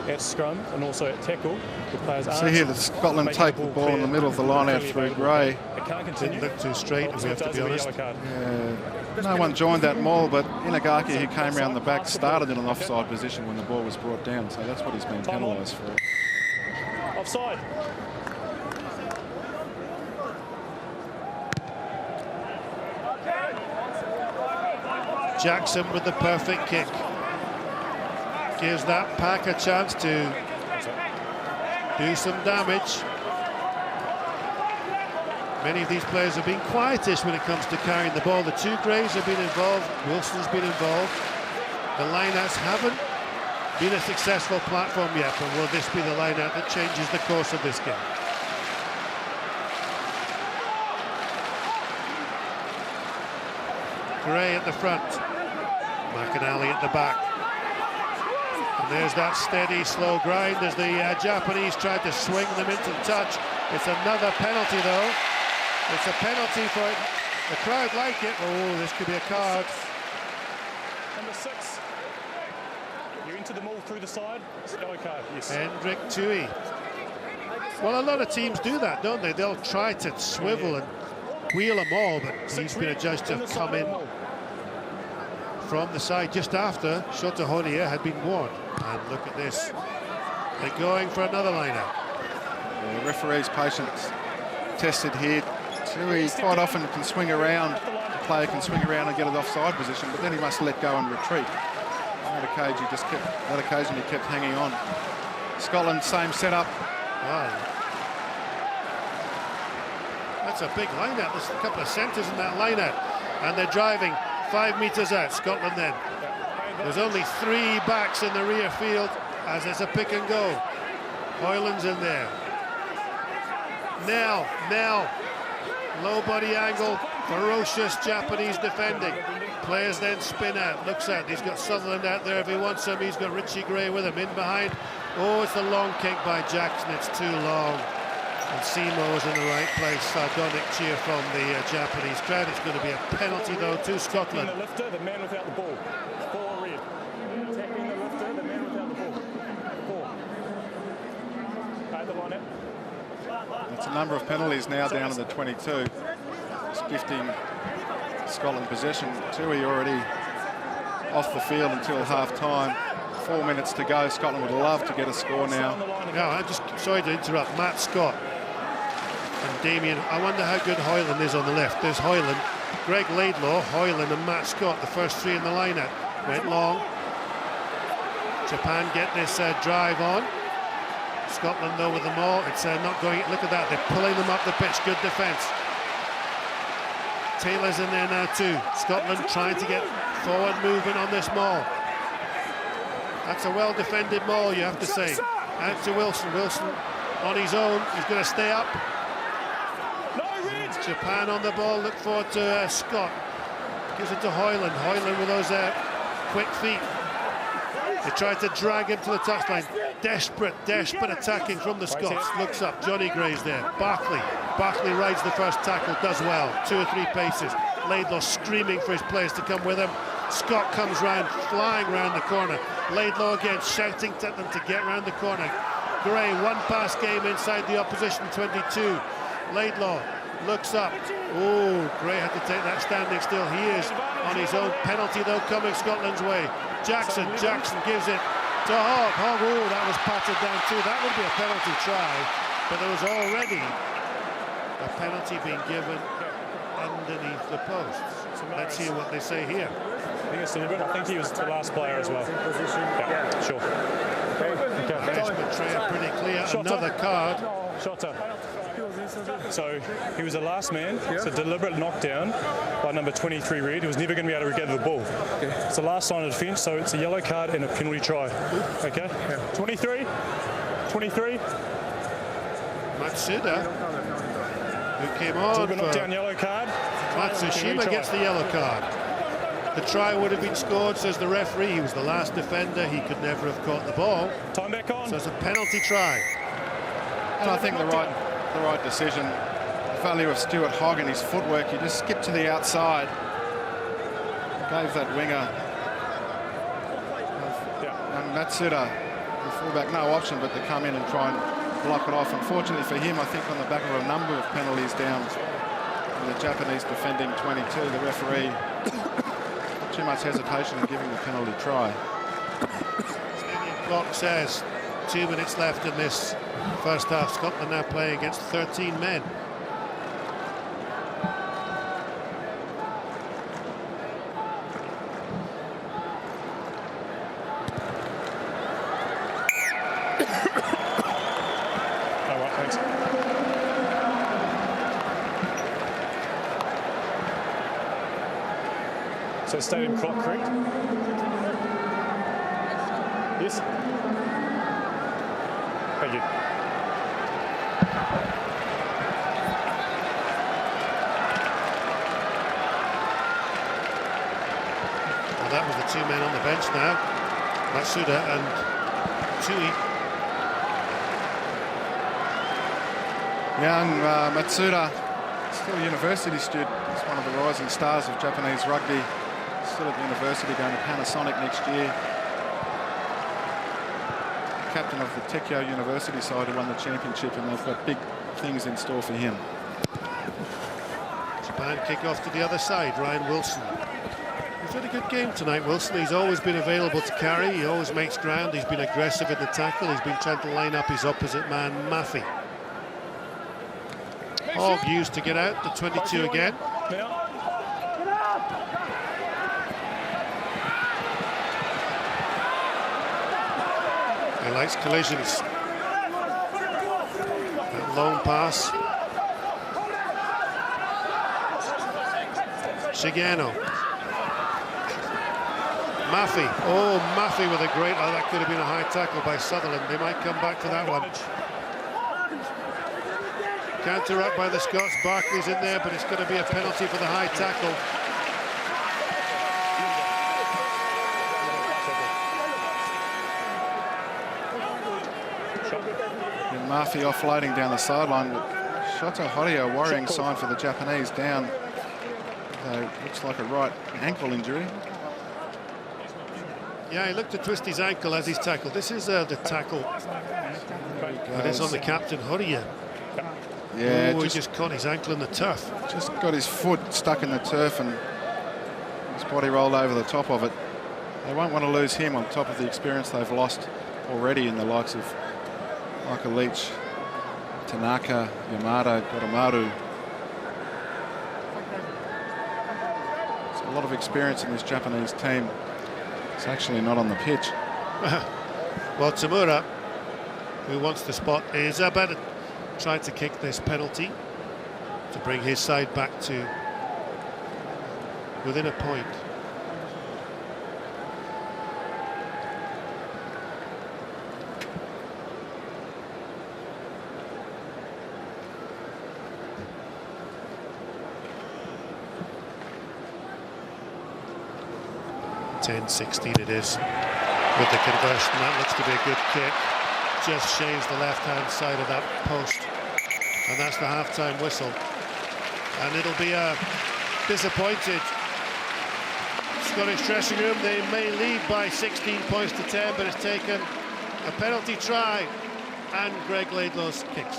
at scrum and also at tackle. The players see here that Scotland take the ball in the middle of the line out through Gray. It can't continue. Didn't look too straight, we have to be honest. Yeah, no one joined that maul, but Inagaki, who came around the back, started in an offside position when the ball was brought down, so that's what he's been penalised for. Offside. Jackson with the perfect kick. Gives that pack a chance to do some damage. Many of these players have been quietish when it comes to carrying the ball. The two Greys have been involved. Wilson's been involved. The lineouts haven't been a successful platform yet, but will this be the lineout that changes the course of this game? Gray at the front, McAnally at the back. And there's that steady, slow grind as the Japanese tried to swing them into touch. It's another penalty, though. It's a penalty for it. The crowd like it. Oh, this could be a card. Number 6. You're into the maul through the side. Yellow card, yes. Hendrik Tui. Well, a lot of teams do that, don't they? They'll try to swivel and wheel them all, but he's been adjudged to come in from the side just after Shota Horia had been warned. And look at this. They're going for another line-out. The referee's patience tested here. Tui quite often can swing around. The player can swing around and get an offside position, but then he must let go and retreat. On that occasion he kept hanging on. Scotland, same setup. Wow. That's a big line-out. There's a couple of centres in that line-out. And they're driving 5 metres out, Scotland then. There's only 3 backs in the rear field as it's a pick and go. Hoyland's in there. Nell. Low body angle, ferocious Japanese defending. Players then spin out, looks out. He's got Sutherland out there if he wants him. He's got Richie Gray with him in behind. Oh, it's a long kick by Jackson. It's too long. And Seymour was in the right place. Sardonic cheer from the Japanese crowd. It's going to be a penalty, though, to Scotland. The lifter, the man without the ball. 4 red. a number of penalties now down in the 22. It's gifting Scotland possession. Tui already off the field until half-time. 4 minutes to go. Scotland would love to get a score now. Yeah, I'm just sorry to interrupt. Matt Scott and Damien. I wonder how good Hoyland is on the left. There's Hoyland, Greg Laidlaw, Hoyland and Matt Scott, the first three in the lineup. Went long. Japan get this drive on. Scotland though with them all. It's not going. Look at that. They're pulling them up the pitch. Good defence. Taylor's in there now too. Scotland trying to get forward moving on this maul. That's a well-defended maul, you have to say. Out to Wilson. Wilson on his own. He's going to stay up. Japan on the ball. Look forward to Scott. Gives it to Hoyland. Hoyland with those quick feet. They tried to drag him to the touchline. Desperate attacking from the Scots. Looks up. Johnny Gray's there. Barkley rides the first tackle. Does well. 2 or 3 paces. Laidlaw screaming for his players to come with him. Scott comes round, flying round the corner. Laidlaw again, shouting to them to get round the corner. Gray, one pass game inside the opposition 22. Laidlaw looks up. Oh, Gray had to take that standing still. He is on his own. Penalty though coming Scotland's way. Jackson gives it to Hogg. Hogg, oh, that was patted down too. That would be a penalty try, but there was already a penalty being given underneath the posts. Let's hear what they say here. I think it's deliberate. I think he was the last player as well. Yeah, sure. Punishment Treya pretty clear. Another card. Shota. So he was the last man. It's a deliberate knockdown by number 23 Reid. He was never going to be able to gather the ball. It's the last line of defence, so it's a yellow card and a penalty try. Okay? 23. Matsuda, who came on Deliberate knockdown, yellow card. Matsushima gets the yellow card. The try would have been scored, says the referee. He was the last defender. He could never have caught the ball. Time back on. So it's a penalty try. And I think the right decision. The value of Stuart Hogg and his footwork. He just skipped to the outside. Gave that winger and Matsuda, the fullback, no option but to come in and try and block it off. Unfortunately for him, I think on the back of a number of penalties down the Japanese defending 22, the referee too much hesitation in giving the penalty try. Clock says 2 minutes left in this first half. Scotland now playing against 13 men. So stadium clock, correct? Yes? Thank you. Well, that was the 2 men on the bench now. Matsuda and Tui. Young Matsuda, still a university student. He's one of the rising stars of Japanese rugby. Still at the university, going to Panasonic next year. Captain of the Tekyo University side who won the championship, and they've got big things in store for him. Japan kick off to the other side. Ryan Wilson. He's had a good game tonight, Wilson. He's always been available to carry. He always makes ground. He's been aggressive in the tackle. He's been trying to line up his opposite man, Maffey. Hogg used to get out, the 22 again. He likes collisions. That long pass. Shigeno. Maffey. Oh, Maffey with a great... Oh, that could have been a high tackle by Sutherland. They might come back to that one. Counter up by the Scots. Barkley's in there, but it's going to be a penalty for the high tackle. And Maffey offloading down the sideline. Shota Horia, a worrying sign for the Japanese, down. Looks like a right ankle injury. Yeah, he looked to twist his ankle as he's tackled. This is the tackle that is on the captain, Horia. Yeah, he just caught his ankle in the turf. Just got his foot stuck in the turf and his body rolled over the top of it. They won't want to lose him on top of the experience they've lost already in the likes of Michael Leach, Tanaka, Yamada, Goromaru. There's a lot of experience in this Japanese team. It's actually not on the pitch. Well, Tamura, who wants the spot, is about to try to kick this penalty to bring his side back to within a point. (10-16) it is with the conversion. That looks to be a good kick. Just shaves the left-hand side of that post, and that's the half-time whistle. And it'll be a disappointed Scottish dressing room. They may lead by 16 points to 10, but it's taken a penalty try and Greg Laidlaw's kicks.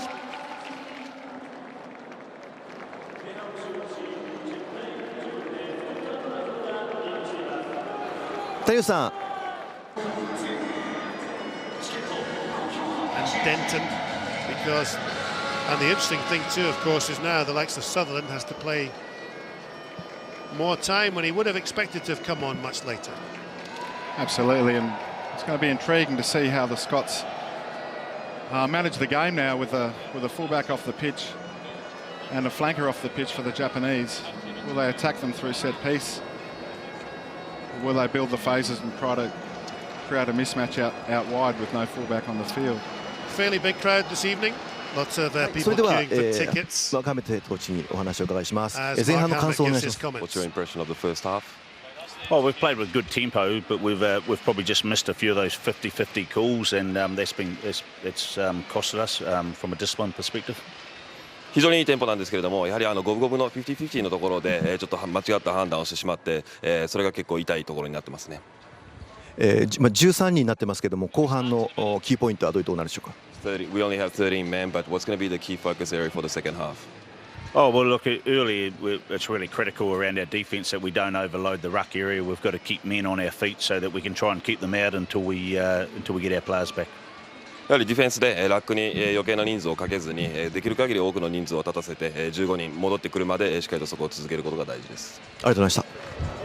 Tayo-san. And Denton, because, and the interesting thing too, of course, is now the likes of Sutherland has to play more time when he would have expected to have come on much later. Absolutely, and it's going to be intriguing to see how the Scots manage the game now with a fullback off the pitch and a flanker off the pitch for the Japanese. Will they attack them through set piece? Or will they build the phases and try to create a mismatch out wide with no fullback on the field? Fairly big crowd this evening. Lots of そ people れでは queuing for tickets. 若めてコーチにお話をお伺いします。 As 前半 Mark の感想をお Hammett 願い gives し his ます。 What's comments. your impression of the first half? Well, we've played with good tempo, but we've probably just missed a few of those 50-50 calls, and that's been it's costed us from a discipline perspective. 非常にいいテンポなんですけれども、やはり五分五分の50-50のところでちょっと間違った判断をしてしまって、それが結構痛いところになってますね。13人になってますけども、後半のキーポイントはどういうところになるでしょうか。We only have 13 men, but what's going to be the key focus area for the second half? Oh, well, look, early it's really critical around our defence that we don't overload the ruck area. We've got to keep men on our feet so that we can try and keep them out until we get our players back. やはりディフェンスでラックに余計な人数をかけずにできる限り多くの人数を立たせて15人戻ってくるまでしっかりとそこを続けることが大事です。ありがとうございました。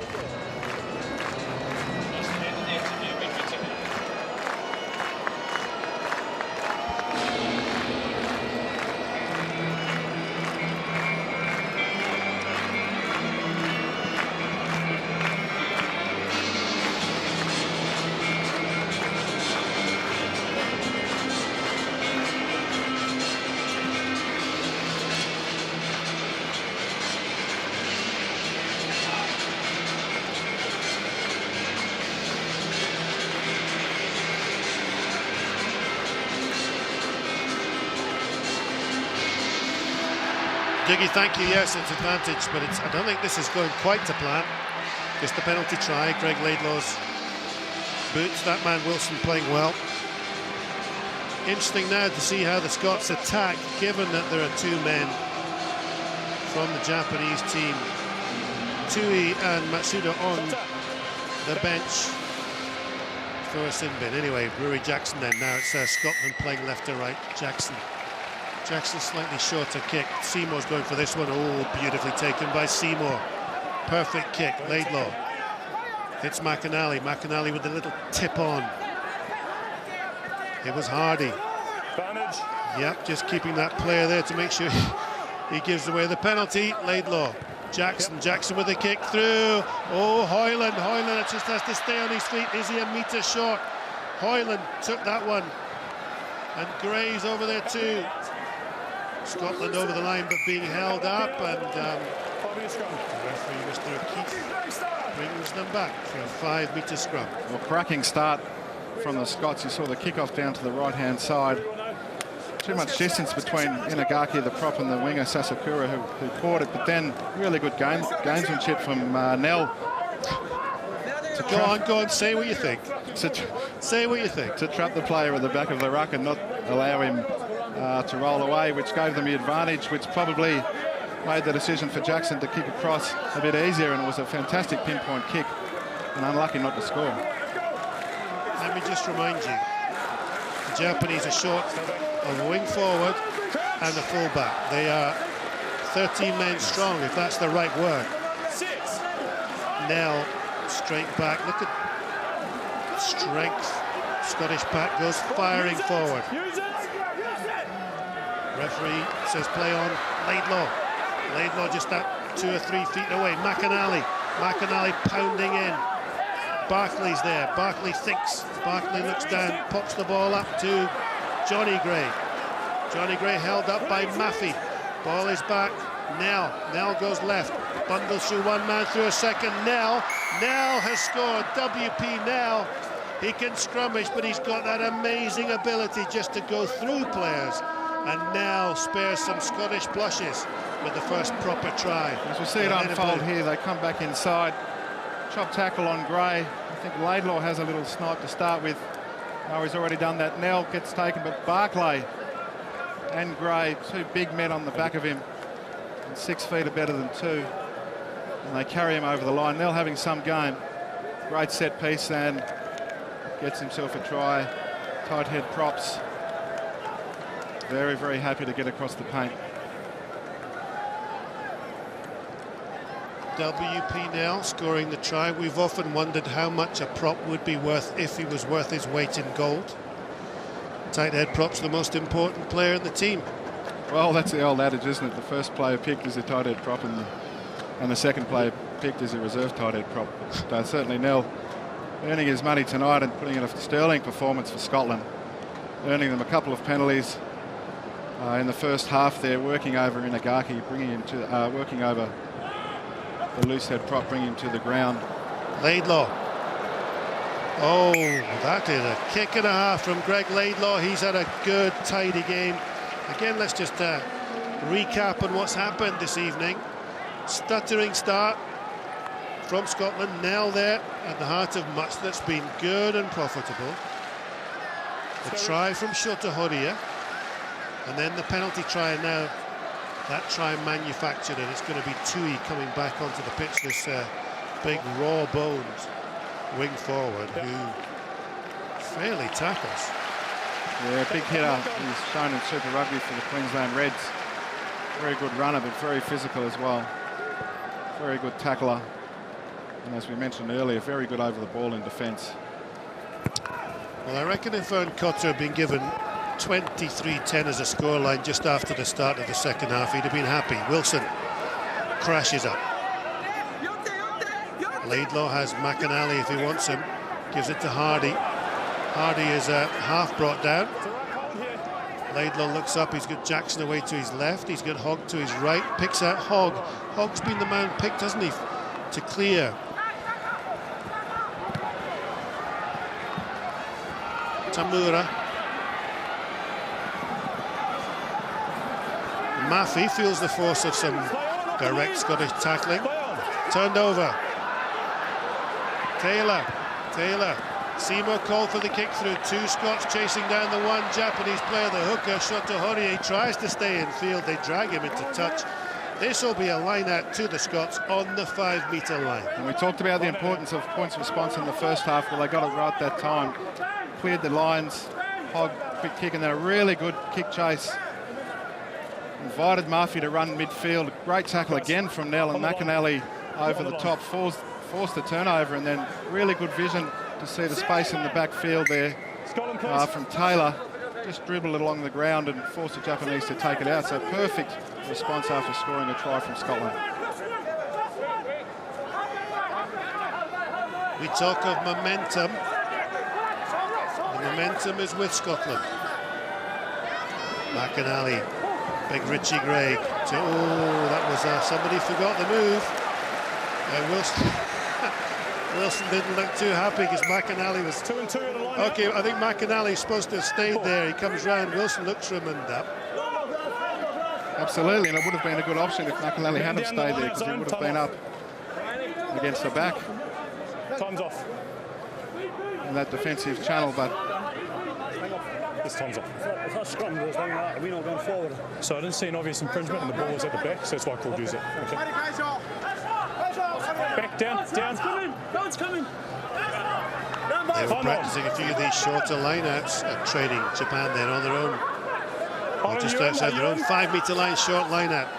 Diggy, thank you. Yes, it's advantage, but I don't think this is going quite to plan. Just the penalty try. Greg Laidlaw's boots. That man Wilson playing well. Interesting now to see how the Scots attack, given that there are two men from the Japanese team, Tui and Matsuda, on the bench for a sin bin. Anyway, Rory Jackson then. Now it's Scotland playing left to right. Jackson slightly shorter kick. Seymour's going for this one. Oh, beautifully taken by Seymour. Perfect kick. Laidlaw hits McAnally. McAnally with a little tip on. It was Hardy. Advantage. Yep, just keeping that player there to make sure he gives away the penalty. Laidlaw. Jackson with a kick through. Oh, Hoyland just has to stay on his feet. Is he a metre short? Hoyland took that one. And Gray's over there too. Scotland over the line but being held up, and referee Mr. O'Keefe brings them back for a 5-metre scrum. Well, cracking start from the Scots. You saw the kick-off down to the right-hand side. Too much distance between Inagaki, the prop, and the winger Sasakura who caught it, but then really good gamesmanship from Nell. Go on, say what you think. Say what you think. To trap the player at the back of the ruck and not allow him to roll away, which gave them the advantage, which probably made the decision for Jackson to kick across a bit easier, and it was a fantastic pinpoint kick and unlucky not to score. Let me just remind you, the Japanese are short of a wing forward and a fullback. They are 13 men strong, if that's the right word. Nell straight back. Look at strength. Scottish pack goes firing forward. Referee says play on Laidlaw. Laidlaw just that 2 or 3 feet away. McAnally pounding in. Barkley's there. Barkley thinks. Barkley looks down, pops the ball up to Johnny Gray. Johnny Gray held up by Maffey. Ball is back. Nell goes left. Bundles through one man, through a second. Nell has scored. WP Nell. He can scrummage, but he's got that amazing ability just to go through players. And now spares some Scottish blushes with the first proper try. As we see it unfold here, they come back inside. Chop tackle on Gray. I think Laidlaw has a little snipe to start with. No, he's already done that. Nell gets taken, but Barclay and Gray, 2 big men on the back of him. And 6 feet are better than 2. And they carry him over the line. Nell having some game. Great set piece and gets himself a try. Tight head props. Very, very happy to get across the paint. WP now scoring the try. We've often wondered how much a prop would be worth if he was worth his weight in gold. Tight head prop's the most important player in the team. Well, that's the old adage, isn't it? The first player picked is a tight head prop and the second player picked is a reserve tight head prop. But certainly Nell earning his money tonight and putting in a sterling performance for Scotland. Earning them a couple of penalties in the first half there, working over Inagaki, bringing him to, working over the loose head prop, bringing him to the ground. Laidlaw. Oh, that is a kick and a half from Greg Laidlaw. He's had a good, tidy game. Again, let's just recap on what's happened this evening. Stuttering start from Scotland. Nell there at the heart of much that's been good and profitable. The try from Shota Horia. And then the penalty try, and now that try manufactured, and it's going to be Tui coming back onto the pitch, this big raw-boned wing forward who fairly tackles. Yeah, big hitter. He's shown in Super Rugby for the Queensland Reds. Very good runner, but very physical as well. Very good tackler. And as we mentioned earlier, very good over the ball in defence. Well, I reckon if Vern Cotter had been given 23-10 as a scoreline just after the start of the second half, he'd have been happy. Wilson crashes up. Laidlaw has McAnally if he wants him. Gives it to Hardy. Hardy is half brought down. Laidlaw looks up. He's got Jackson away to his left. He's got Hogg to his right. Picks out Hogg. Hogg's been the man picked, hasn't he, to clear. Tamura. Maffey feels the force of some direct Scottish tackling. Turned over. Taylor. Seymour called for the kick through. 2 Scots chasing down the 1 Japanese player, the hooker, Shota Horia. He tries to stay in field. They drag him into touch. This will be a line out to the Scots on the 5-metre line. And we talked about the importance of points response in the first half. Well, they got it right that time. Cleared the lines. Hogg, quick kick, and then a really good kick chase. Invited Maffey to run midfield. Great tackle again from Nell, and McAnally over the top forced the turnover, and then really good vision to see the space in the backfield there from Taylor. Just dribbled it along the ground and forced the Japanese to take it out. So perfect response after scoring a try from Scotland. We talk of momentum. The momentum is with Scotland. McAnally. Big Richie Gray. That was somebody forgot the move. Wilson didn't look too happy because McAnally was 2 and 2 at the line. Okay, I think McAnally's supposed to have stayed there. He comes round. Wilson looks for him and Absolutely, and it would have been a good option if McAnally hadn't stayed there, because he would have been up against the back. Time's off. In that defensive channel, but This time's up. If I scrum goes down like that, we're not going forward. So I didn't see an obvious infringement and the ball was at the back, so that's why I called use it. Okay. Back, down. God's coming. They were practicing a few of these shorter lineouts at training Japan then on their own. Or just outside their own 5-meter line, short lineout.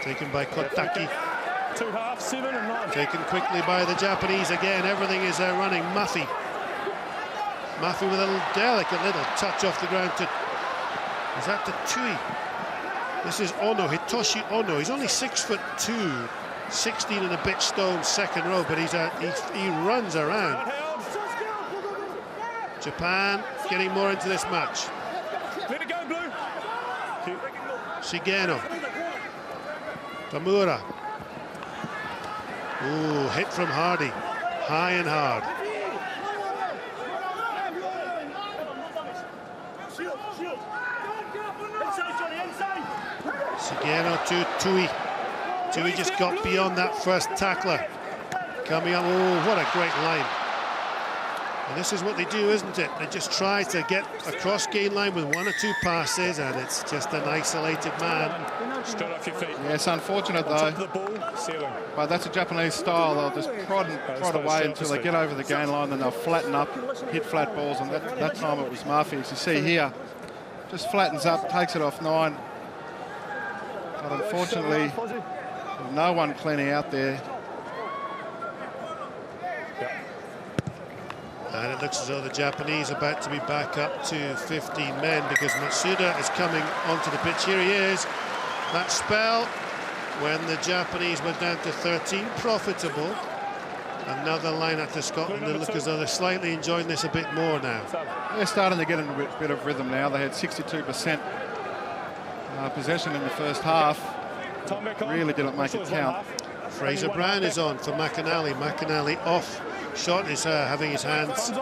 Taken by Kotaki. 2 halves, 7 and 9. Taken quickly by the Japanese again. Everything is running. Mafi with a delicate little touch off the ground to... Is that to Tui? This is Ono, Hitoshi Ono. He's only 6'2", 16 and a bit stone, second row, but he runs around. Japan getting more into this match. Let it go, Blue. Shigeno. Tamura. Ooh, hit from Hardy. High and hard. Shigeno to Tui. Tui just got beyond that first tackler. Coming up, oh, what a great line. And this is what they do, isn't it? They just try to get across gain line with 1 or 2 passes, and it's just an isolated man. Straight off your feet. Yeah, it's unfortunate though. The ball, ceiling. But that's a Japanese style. They'll just prod away until they get over the gain line, then they'll flatten up, hit flat balls, and that time it was Mafi. As you see here, just flattens up, takes it off 9. But unfortunately, no one cleaning out there. And it looks as though the Japanese are about to be back up to 15 men because Matsuda is coming onto the pitch. Here he is. That spell when the Japanese went down to 13, profitable. Another line out to Scotland. They look as though they're slightly enjoying this a bit more now. They're starting to get in a bit of rhythm now. They had 62% possession in the first half. Really didn't make it count. Fraser Brown is on for McAnally. McAnally off. Shot is having his hands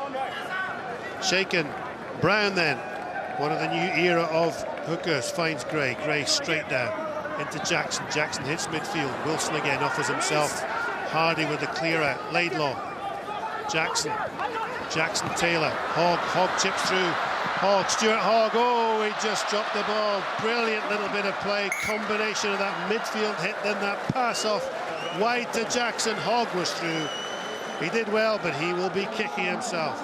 shaken. Brown then, one of the new era of hookers, finds Gray. Gray straight down into Jackson. Jackson hits midfield. Wilson again offers himself. Hardy with the clear out. Laidlaw. Jackson Taylor. Hogg chips through. Stuart Hogg. Oh, he just dropped the ball. Brilliant little bit of play. Combination of that midfield hit, then that pass off wide to Jackson. Hogg was through. He did well, but he will be kicking himself.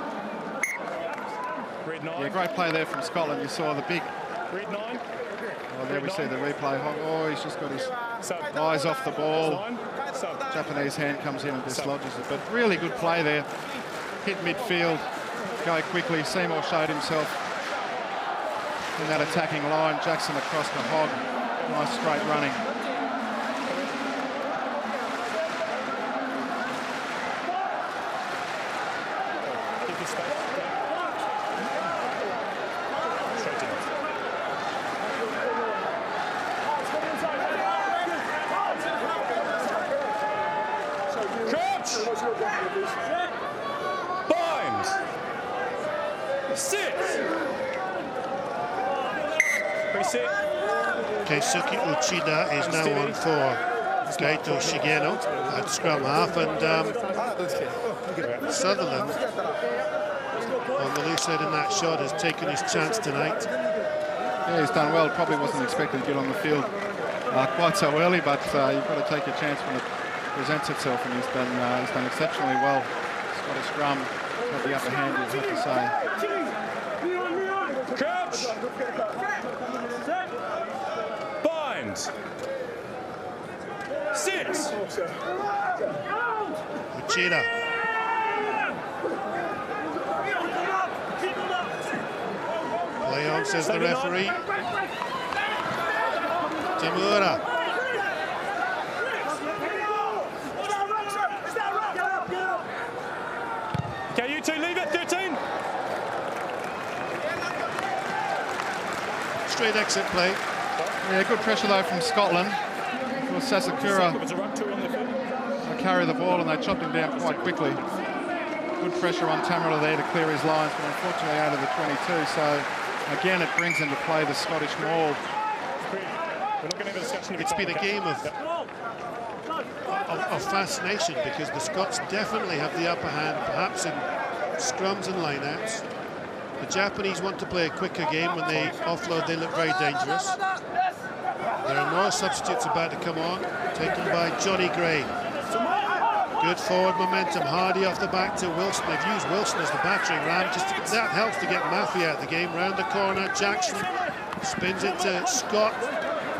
Yeah, great play there from Scotland. You saw the big... Oh, there we see the replay. Oh, he's just got his eyes off the ball. Japanese hand comes in and dislodges it. But really good play there. Hit midfield, go quickly. Seymour showed himself in that attacking line. Jackson across to Hogg. Nice straight running. Keisuke Uchida is now on for Gaito Shigeno at scrum half, and Sutherland on the loose head in that shot has taken his chance tonight. Yeah, he's done well. Probably wasn't expected to get on the field quite so early, but you've got to take your chance when it presents itself, and he's done exceptionally well. Scottish scrum got the upper hand, you have to say. Crouch! Bind! Sit! Uchida. Play on, says the referee. Tamura. Okay, you two leave it, 13. Straight exit play. Yeah, good pressure though from Scotland. Well, Sasakura carry the ball and they chopped him down quite quickly. Good pressure on Tamura there to clear his lines, but unfortunately out of the 22. So again, it brings into play the Scottish maul. It's been a game of fascination because the Scots definitely have the upper hand, perhaps in scrums and lineouts. The Japanese want to play a quicker game. When they offload, they look very dangerous. There are more substitutes about to come on, taken by Johnny Gray. Good forward momentum. Hardy off the back to Wilson. They've used Wilson as the battering ram. That helps to get Maffey out of the game. Round the corner, Jackson spins it to Scott.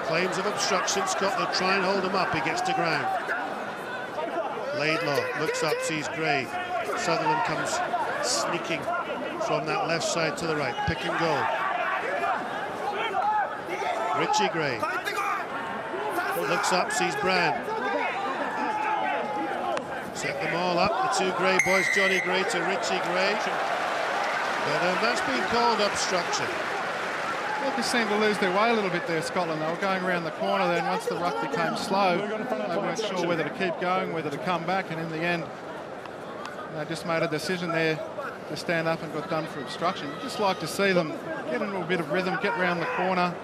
Claims of obstruction. Scott will try and hold him up. He gets to ground. Laidlaw looks up, sees Gray. Sutherland comes sneaking from that left side to the right. Pick and go. Richie Gray looks up, sees Brand. Set them all up, the two Gray boys, Johnny Gray to Richie Gray. But that's been called obstruction. They seemed to lose their way a little bit there, Scotland. They were going around the corner, then once the ruck became slow, they weren't sure whether to keep going, whether to come back, and in the end, they just made a decision there to stand up and got done for obstruction. Just like to see them get into a bit of rhythm, get round the corner.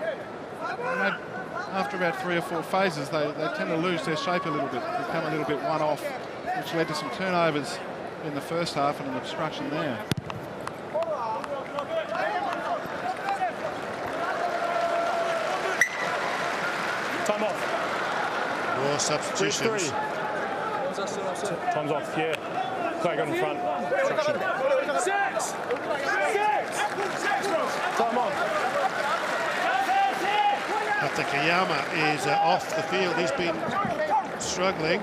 And after about 3 or 4 phases, they tend to lose their shape a little bit, become a little bit one-off, which led to some turnovers in the first half and an obstruction there. Time off. More substitutions. Time's off, yeah. Flag on in front. Obstruction. Time off. Takayama is off the field. He's been struggling.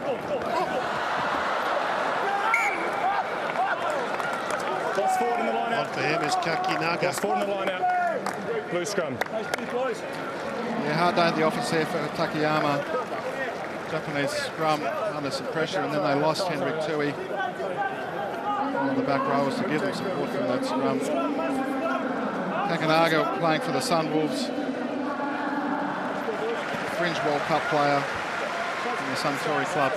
Cross forward in the line out. On for him is Kakinaga. Cross forward in the line out. Blue scrum. Yeah, hard day at the office there for Takayama. Japanese scrum under some pressure, and then they lost Hendrik Tui on the back rows to give them support from that scrum. Kakinaga playing for the Sunwolves. Fringe World Cup player in the Suntory club.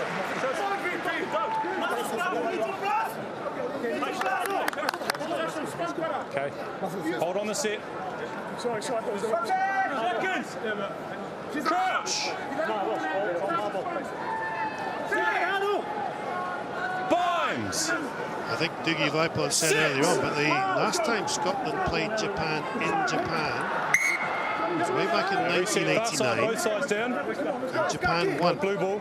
Okay. Hold on the set. Crouch. Binds. I think Dougie Vipel said earlier on, but the last time Scotland played Japan in Japan was way back in 1989. Both sides down. And Japan won. Blue ball.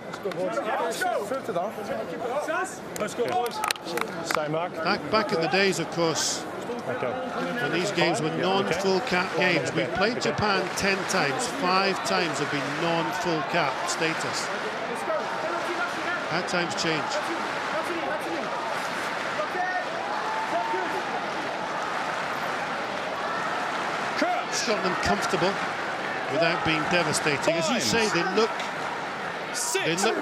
Stay, Mark. Back in the days, of course, when these games were non-full cap games, we've played Japan 10 times. 5 times have been non-full cap status. How times change. Scotland comfortable without being devastating. As you say, they look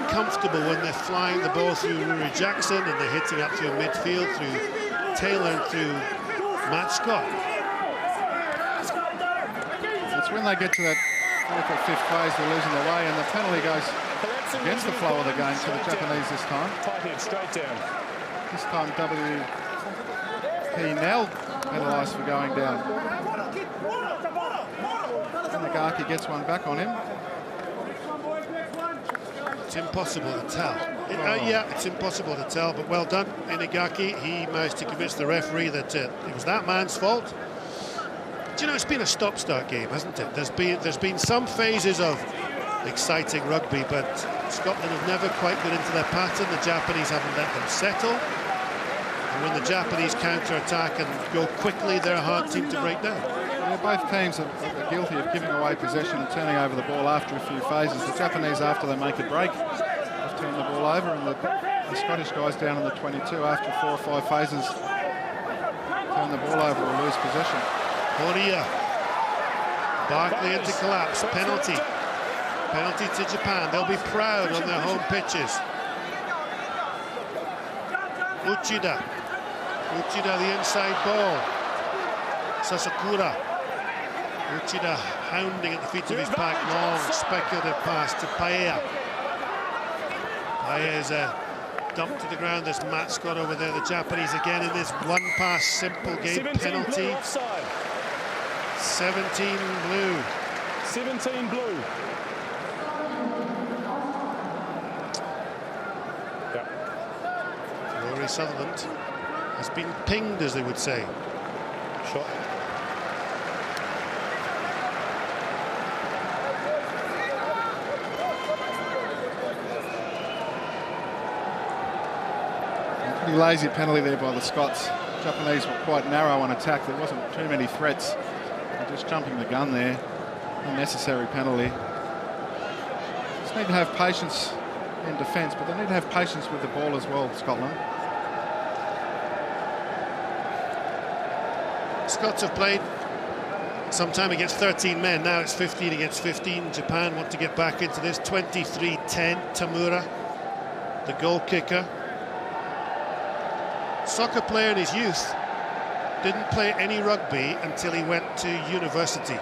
comfortable when they're flying the ball through Rory Jackson and they're hitting up through midfield, through Taylor and through Matt Scott. It's when they get to that 4th or 5th phase, they're losing their way, and the penalty goes against the flow of the game for the Japanese this time. Tight head, straight down. This time WP Nell penalised for going down. Nagaki gets one back on him. It's impossible to tell. Yeah, it's impossible to tell, but well done, Inagaki. He managed to convince the referee that it was that man's fault. Do you know, it's been a stop-start game, hasn't it? There's been some phases of exciting rugby, but Scotland have never quite got into their pattern. The Japanese haven't let them settle. And when the Japanese counter-attack and go quickly, they're a hard team to break down. Yeah, both teams are guilty of giving away possession and turning over the ball after a few phases. The Japanese, after they make a break, have turned the ball over, and the Scottish guys down in the 22 after 4 or 5 phases turn the ball over or lose possession. Horia. Barkley into collapse. Penalty. Penalty to Japan. They'll be proud on their home pitches. Uchida. Uchida, the inside ball. Sasakura. Uchida hounding at the feet of his pack. Long, speculative pass to Paea. Paea is dumped to the ground. There's Matt Scott over there. The Japanese again in this one-pass simple game. Penalty. 17 blue. 17 blue. Rory Sutherland has been pinged, as they would say. shot. Pretty lazy penalty there by the Scots. Japanese were quite narrow on attack. There wasn't too many threats. They're just jumping the gun there. Unnecessary penalty. Just need to have patience in defence, but they need to have patience with the ball as well, Scotland. Scots have played some time against 13 men. Now it's 15 against 15. Japan want to get back into this. 23-10. Tamura, the goal kicker. Soccer player in his youth, didn't play any rugby until he went to university.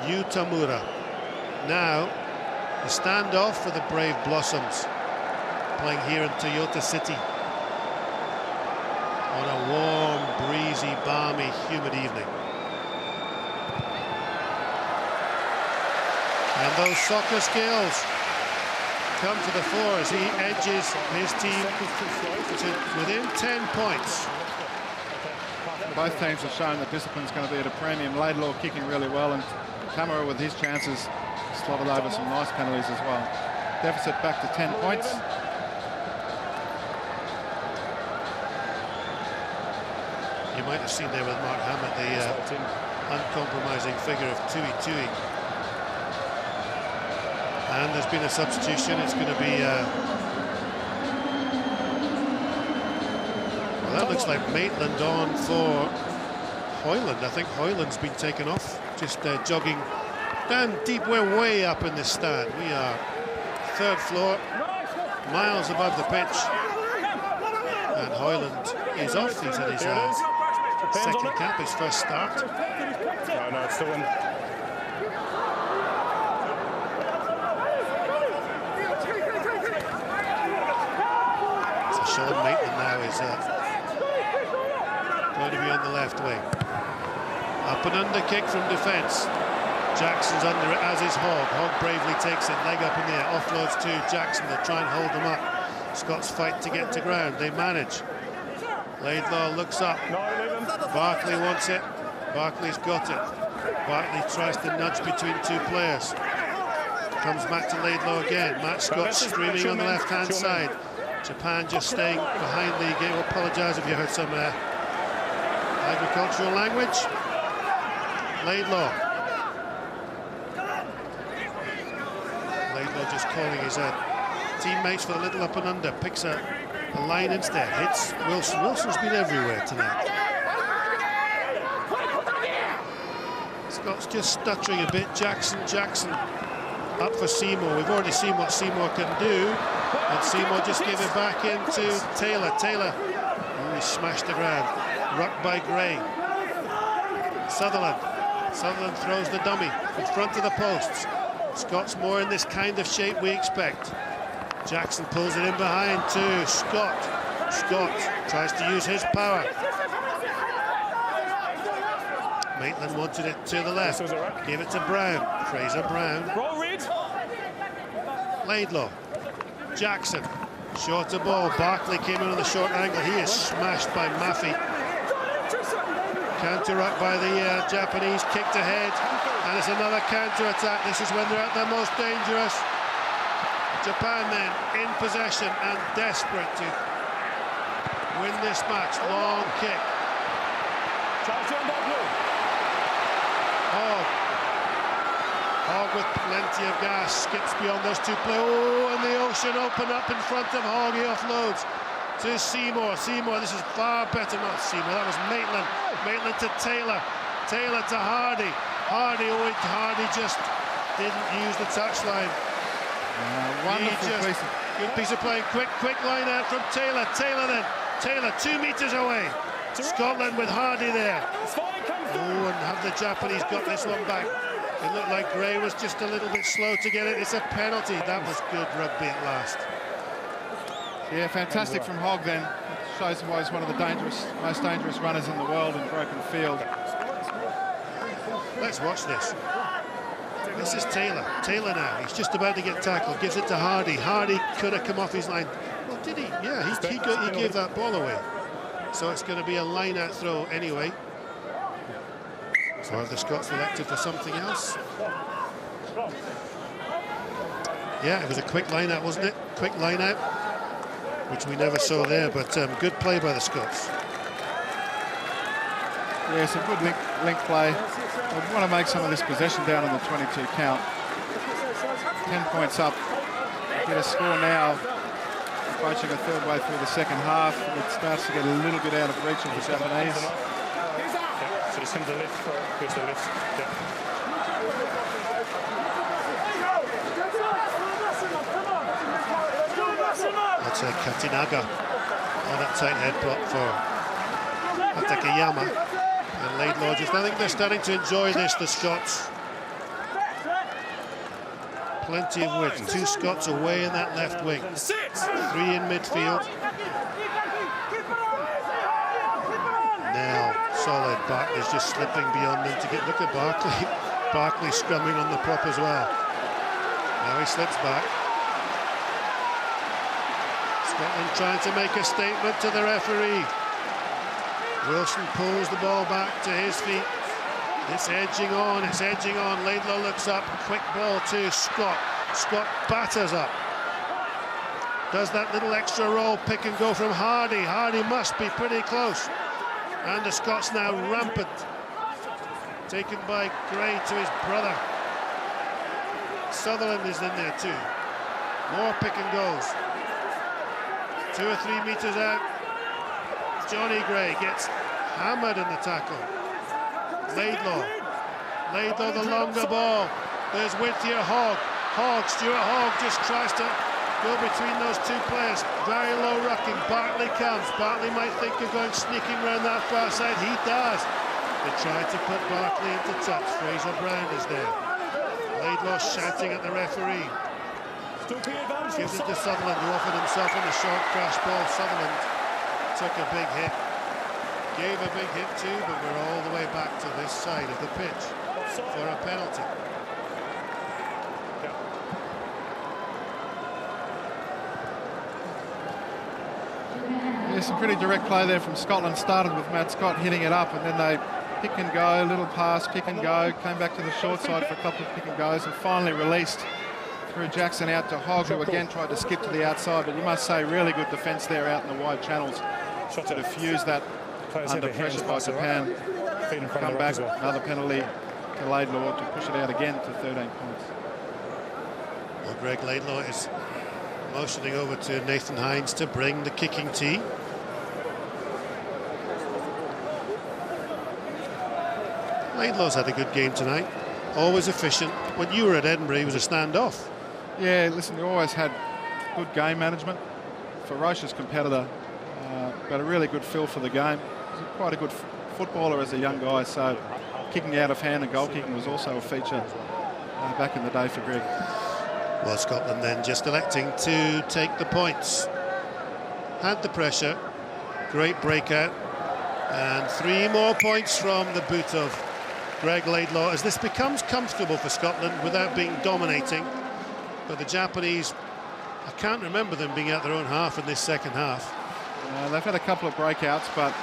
Yu Tamura. Now, the standoff for the Brave Blossoms, playing here in Toyota City on a warm, breezy, balmy, humid evening. And those soccer skills come to the fore as he edges his team to within 10 points. Both teams have shown that discipline's going to be at a premium. Laidlaw kicking really well, and Tamara with his chances slotted over some nice penalties as well. Deficit back to 10 points. You might have seen there with Mark Hammett the uncompromising figure of Tui. And there's been a substitution. It's going to be well, that looks like Maitland on for Hoyland. I think Hoyland's been taken off, just jogging down deep. We're way up in this stand. We are third floor, miles above the pitch, and Hoyland is off. He's at his second cap, his first start. No, it's still in. Sean Maitland now is going to be on the left wing. Up and under kick from defence. Jackson's under it, as is Hogg. Hogg bravely takes it, leg up in the air, offloads to Jackson. They'll try and hold them up. Scots fight to get to ground. They manage. Laidlaw looks up. Barkley wants it. Barkley's got it. Barkley tries to nudge between two players. Comes back to Laidlaw again. Matt Scott screaming on the left-hand side. Japan just staying behind the game. I apologise if you heard some agricultural language. Laidlaw just calling his teammates for the little up and under. Picks a line instead. Hits Wilson. Wilson's been everywhere tonight. Scott's just stuttering a bit. Jackson up for Seymour. We've already seen what Seymour can do. And Seymour just gave it back into Taylor. He smashed the ground. Ruck by Gray. Sutherland throws the dummy in front of the posts. Scott's more in this kind of shape we expect. Jackson pulls it in behind to Scott. Scott tries to use his power. Maitland wanted it to the left. Give it to Brown. Fraser Brown. Laidlaw. Jackson. Shorter ball. Barkley came in on the short angle. He is smashed by Maffey. Counter-up by the Japanese. Kicked ahead. And it's another counter-attack. This is when they're at their most dangerous. Japan then in possession and desperate to win this match. Long kick. Hogg with plenty of gas, skips beyond those two players. Oh, and the ocean open up in front of Hogg. He offloads to Seymour. This is far better, not Seymour. That was Maitland. Maitland to Taylor. Taylor to Hardy. Hardy just didn't use the touchline. Good piece of play. Quick line out from Taylor. Taylor 2 meters away. Scotland with Hardy there. Oh, and have the Japanese got this one back? It looked like Gray was just a little bit slow to get it. It's a penalty. That was good rugby at last. Yeah, fantastic from Hogg then. It shows why he's one of the most dangerous runners in the world in broken field. Let's watch this. This is Taylor. Taylor now. He's just about to get tackled. Gives it to Hardy. Hardy could have come off his line. Well, did he? Yeah, he gave that ball away. So it's going to be a line-out throw anyway. Or have the Scots elected for something else? Yeah, it was a quick line-out, wasn't it? Quick line-out, which we never saw there, but good play by the Scots. Yeah, some good link play. We want to make some of this possession down in the 22 count. 10 points up. Get a score now. Approaching a third way through the second half. It starts to get a little bit out of reach of the Japanese. Yeah, so just him to the left. Goes to the left. Yeah. That's a Katinaga on that tight head block for Hatakeyama. And Laidlaw just, I think they're starting to enjoy this, the Scots. Plenty of width. 2 Scots away in that left wing. 3 in midfield. Now, solid. Barkley's just slipping beyond them to get. Look at Barkley. Barkley scrumming on the prop as well. Now he slips back. Scotland trying to make a statement to the referee. Wilson pulls the ball back to his feet. It's edging on, it's edging on. Laidlaw looks up, quick ball to Scott. Scott batters up. Does that little extra roll, pick and go from Hardy. Hardy must be pretty close. And the Scots now rampant. Taken by Gray to his brother. Sutherland is in there too. More pick and goes. 2 or 3 meters out. Johnny Gray gets hammered in the tackle. Laidlaw the longer ball. There's width here, Stuart Hogg just tries to go between those 2 players. Very low rucking, Bartley comes. Bartley might think of going sneaking around that far side, he does. They try to put Bartley into touch. Fraser Brown is there. Laidlaw shouting at the referee. Gives it to Sutherland, who offered himself on the short crash ball. Sutherland took a big hit. Gave a big hit too, but we're all the way back to this side of the pitch for a penalty. Yeah, some pretty direct play there from Scotland. Started with Matt Scott hitting it up, and then they pick and go, little pass, pick and go, came back to the short side for a couple of pick and goes, and finally released through Jackson out to Hogg, who again tried to skip to the outside, but you must say really good defence there out in the wide channels to defuse that under pressure by Japan. Come back, another penalty to Laidlaw to push it out again to 13 points. Well, Greg Laidlaw is motioning over to Nathan Hines to bring the kicking tee. Laidlaw's had a good game tonight, always efficient. When you were at Edinburgh, he was a standoff. Yeah, listen, he always had good game management, ferocious competitor, but a really good feel for the game. He's quite a good footballer as a young guy, so kicking out of hand and goal kicking was also a feature back in the day for Greg. Well, Scotland then just electing to take the points. Had the pressure, great breakout, and 3 more points from the boot of Greg Laidlaw as this becomes comfortable for Scotland without being dominating. But the Japanese, I can't remember them being at their own half in this second half. They've had a couple of breakouts, but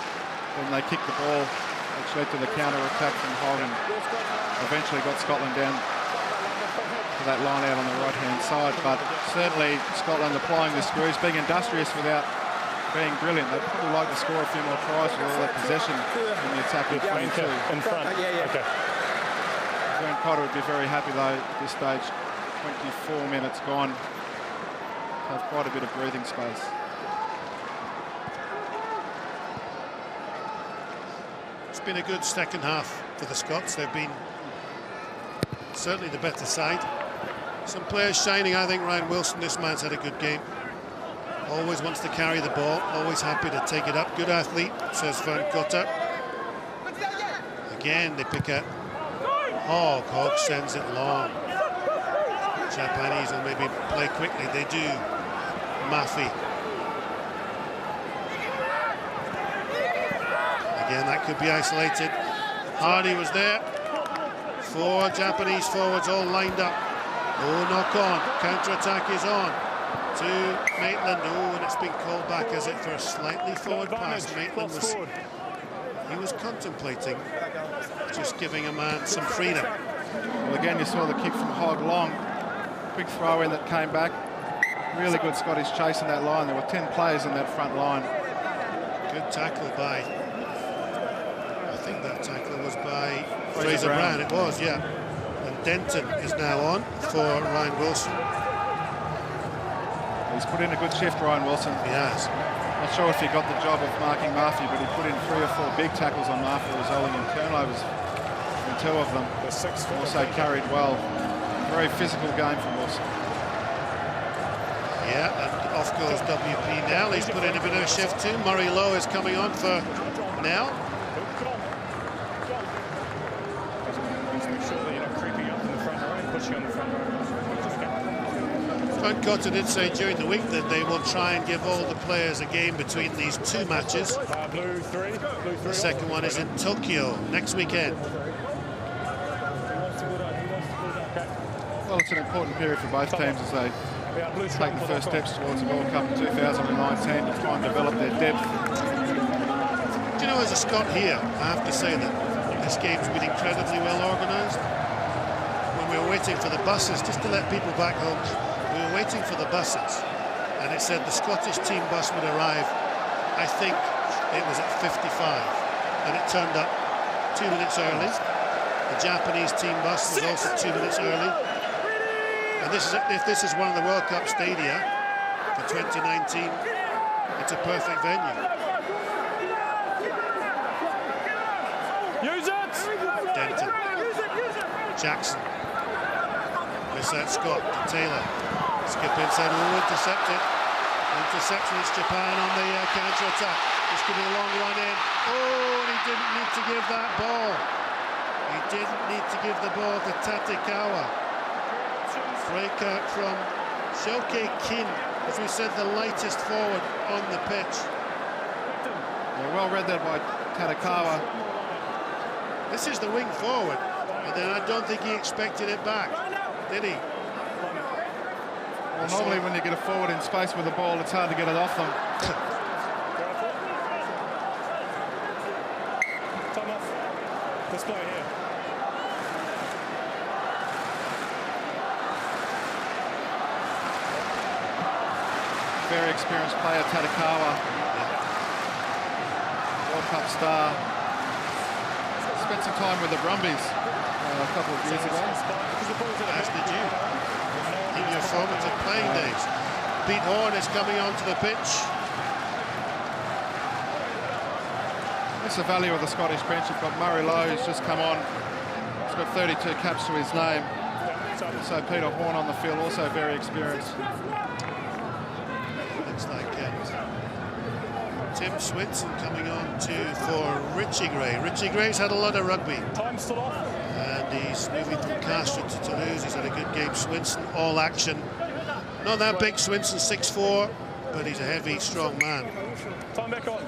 when they kicked the ball, which led to the counter-attack from Hogg, and eventually got Scotland down to that line out on the right-hand side. But certainly Scotland applying the screws, being industrious without being brilliant. They'd probably like to score a few more tries with all that possession in the attacking 22. In front. Okay. Vern Cotter would be very happy though at this stage. 24 minutes gone. Have quite a bit of breathing space. It's been a good second half for the Scots. They've been certainly the better side. Some players shining, I think. Ryan Wilson, this man's had a good game. Always wants to carry the ball, always happy to take it up. Good athlete, says Vern Cotter. Again, they pick out Hogg. Hogg sends it long. Japanese will maybe play quickly. They do. Maffey. Again, that could be isolated. Hardy was there. 4 Japanese forwards all lined up. Oh, knock on. Counter-attack is on. To Maitland. Oh, and it's been called back, is it, for a slightly forward pass. Maitland was contemplating just giving a man some freedom. Well, again, you saw the kick from Hogg long. Quick throw in that came back. Really good Scottish chase in that line. There were 10 players in that front line. Good tackle by, I think that tackle was by Fraser Brown. It was, yeah. And Denton is now on for Ryan Wilson. He's put in a good shift, Ryan Wilson. He has. Not sure if he got the job of marking Murphy, but he put in 3 or 4 big tackles on Murphy, resulting in turnovers in 2 of them. Also carried well. Very physical game from Wilson. Yeah, and off goes WP now. He's put in a bit of a shift too. Murray Lowe is coming on for now. Frank Cotter did say during the week that they will try and give all the players a game between these 2 matches. The second one is in Tokyo next weekend. Well, it's an important period for both teams as they take the first steps towards the World Cup in 2019 to try and develop their depth. Do you know, as a Scot here, I have to say that this game's been incredibly well organised. When we were waiting for the buses, just to let people back home, we were waiting for the buses, and it said the Scottish team bus would arrive, I think it was at 55, and it turned up 2 minutes early. The Japanese team bus was also 2 minutes early. And this is, if this is one of the World Cup stadia for 2019, it's a perfect venue. Use it! Denton. Jackson. Miss that Scott. Taylor. Skip inside. Oh, intercepted. Interception. It's Japan on the counter-attack. It's going to be a long run in. Oh, and he didn't need to give that ball. He didn't need to give the ball to Tatekawa. Breakout from Shoke Kin, as we said, the lightest forward on the pitch. Yeah, well read that by Tatekawa. This is the wing forward, and then I don't think he expected it back, did he? Well, normally when you get a forward in space with the ball, it's hard to get it off them. Time off. Display here. Very experienced player, Tatekawa. World Cup star. Spent some time with the Brumbies a couple of years ago. As did you, in your formative playing days. Pete Horn is coming onto the pitch. That's the value of the Scottish bench. You've got Murray Lowe, who's just come on. He's got 32 caps to his name. So Peter Horn on the field, also very experienced. Looks like Tim Swinson coming on for Richie Gray. Richie Gray's had a lot of rugby. Time still off. And he's moving from Castres to Toulouse. He's had a good game. Swinson, all action. Not that big, Swinson, 6'4", but he's a heavy, strong man. Time back on.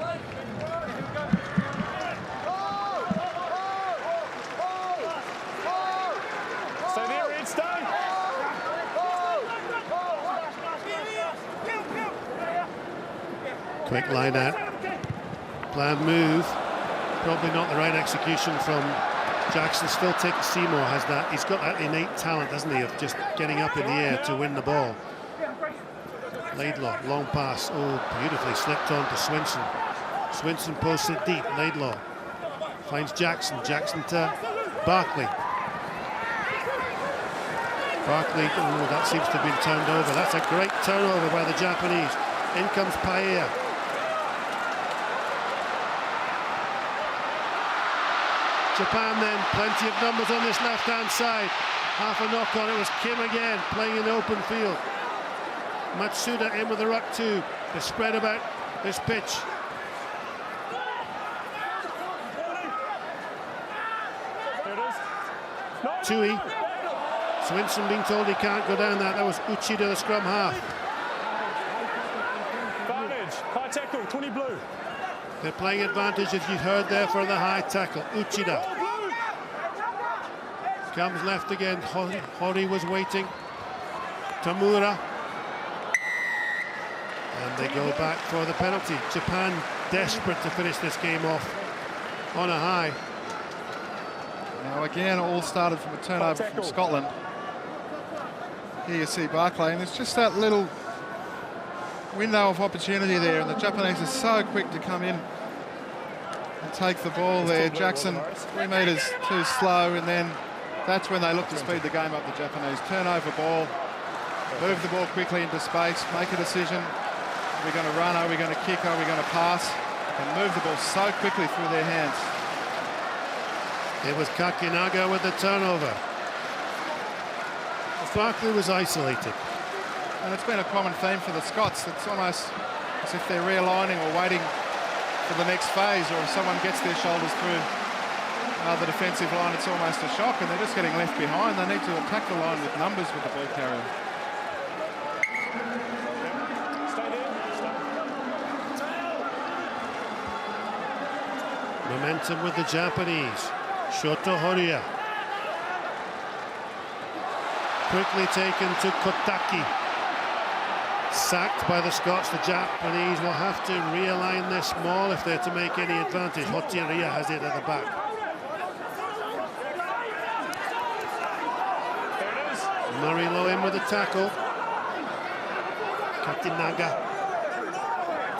Stay there, Ed, stay. Quick line out. Planned move. Probably not the right execution from Jackson. Still Seymour has that. He's got that innate talent, hasn't he, of just getting up in the air to win the ball. Laidlaw, long pass. Oh, beautifully slipped on to Swinson. Swinson posts it deep. Laidlaw finds Jackson. Jackson to Barkley. Barkley, oh, that seems to have been turned over. That's a great turnover by the Japanese. In comes Paella. Japan then, plenty of numbers on this left-hand side. Half a knock on, it was Kim again, playing in the open field. Matsuda in with the ruck too. They spread about this pitch. Tui. Swinson being told he can't go down that. That was Uchida, the scrum half. Advantage, high tackle, 20 blue. They're playing advantage, as you heard there, for the high tackle. Uchida comes left again. Hori was waiting. Tamura. And they go back for the penalty. Japan desperate to finish this game off on a high. Now again, all started from a turnover from Scotland. Here you see Barclay, and there's just that little window of opportunity there, and the Japanese are so quick to come in and take the ball there. Jackson, 3 metres too slow, and then that's when they look to speed the game up, the Japanese. Turnover ball, move the ball quickly into space, make a decision. Are we going to run? Are we going to kick? Are we going to pass? And move the ball so quickly through their hands. It was Kakinaga with the turnover. Barkley was isolated. And it's been a common theme for the Scots. It's almost as if they're realigning or waiting for the next phase, or if someone gets their shoulders through the defensive line, it's almost a shock, and they're just getting left behind. They need to attack the line with numbers with the ball carrier. Momentum with the Japanese. Shoto Horia. Quickly taken to Kotaki. Sacked by the Scots. The Japanese will have to realign this small if they're to make any advantage. Hotiaria has it at the back. Murray low in with the tackle. Kakinaga.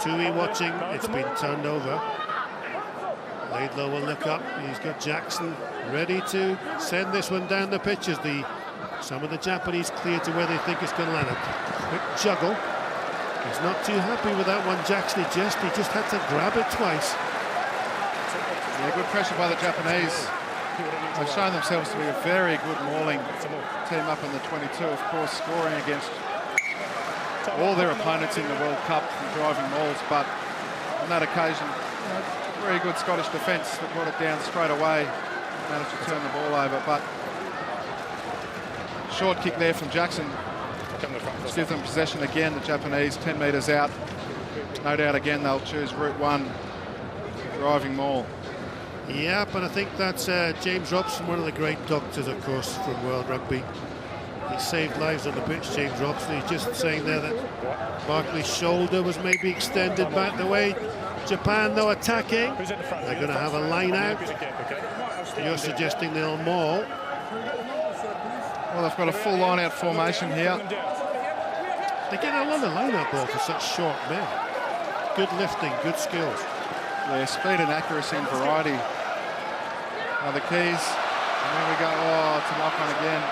Tui watching. It's been turned over. Laidlaw will look up. He's got Jackson ready to send this one down the pitch as some of the Japanese clear to where they think it's going to land. A quick juggle. He's not too happy with that one, Jackson. He just had to grab it twice. Yeah, good pressure by the Japanese. They've shown themselves to be a very good mauling team up in the 22, of course, scoring against all their opponents in the World Cup from driving mauls, but on that occasion, very good Scottish defence that brought it down straight away, managed to turn the ball over, but short kick there from Jackson. Let's give them possession again, the Japanese, 10 metres out. No doubt again they'll choose route one, driving maul. Yeah, but I think that's James Robson, one of the great doctors, of course, from World Rugby. He saved lives on the pitch, James Robson. He's just saying there that Barkley's shoulder was maybe extended back the way Japan, though, attacking. They're going to have a line out. You're suggesting they'll maul. Well, they've got a full line-out formation here. They get a lot of line-out ball for such short men. Good lifting, good skills. Yeah, speed and accuracy and variety are the keys. And there we go. Oh, it's a knock-on again.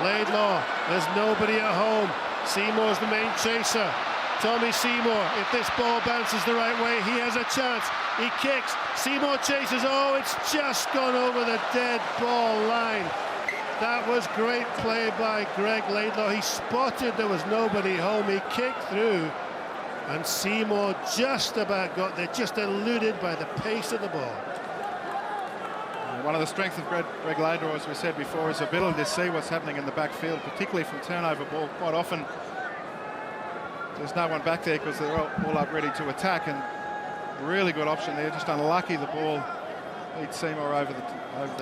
Laidlaw, there's nobody at home. Seymour's the main chaser. Tommy Seymour, if this ball bounces the right way, he has a chance. He kicks, Seymour chases, oh, it's just gone over the dead ball line. That was great play by Greg Laidlaw. He spotted there was nobody home, he kicked through, and Seymour just about got there, just eluded by the pace of the ball. One of the strengths of Greg Laidlaw, as we said before, is ability to see what's happening in the backfield, particularly from turnover ball. Quite often, there's no one back there because they're all up ready to attack, and really good option there. Just unlucky the ball beat Seymour over the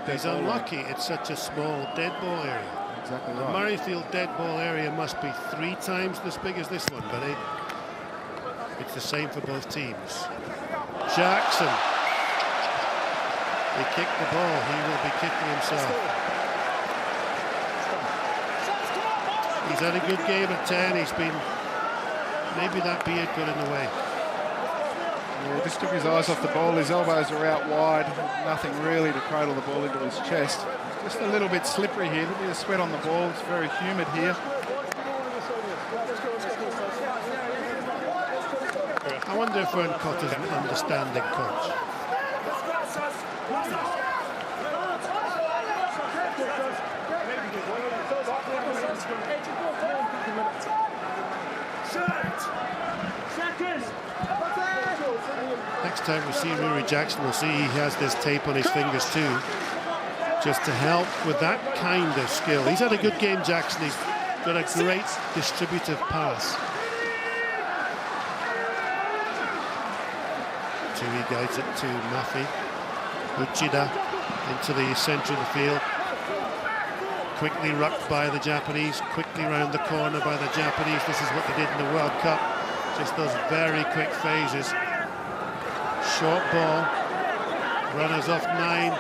dead He's ball unlucky. line. It's such a small dead ball area. Exactly The right. Murrayfield dead ball area must be 3 times as big as this one, but it's the same for both teams. Jackson. He kicked the ball. He will be kicking himself. He's had a good game at 10. He's been... Maybe that beard got in the way. Yeah, just took his eyes off the ball. His elbows are out wide. Nothing really to cradle the ball into his chest. Just a little bit slippery here. A little bit of sweat on the ball. It's very humid here. I wonder if Vern Cotter's an understanding coach. Next time we see Rory Jackson, we'll see he has this tape on his fingers too, just to help with that kind of skill. He's had a good game, Jackson. He's got a great distributive pass. Tui guides it to Maffei. Uchida into the centre of the field. Quickly rucked by the Japanese, quickly round the corner by the Japanese. This is what they did in the World Cup. Just those very quick phases. Short ball. Runners off 9.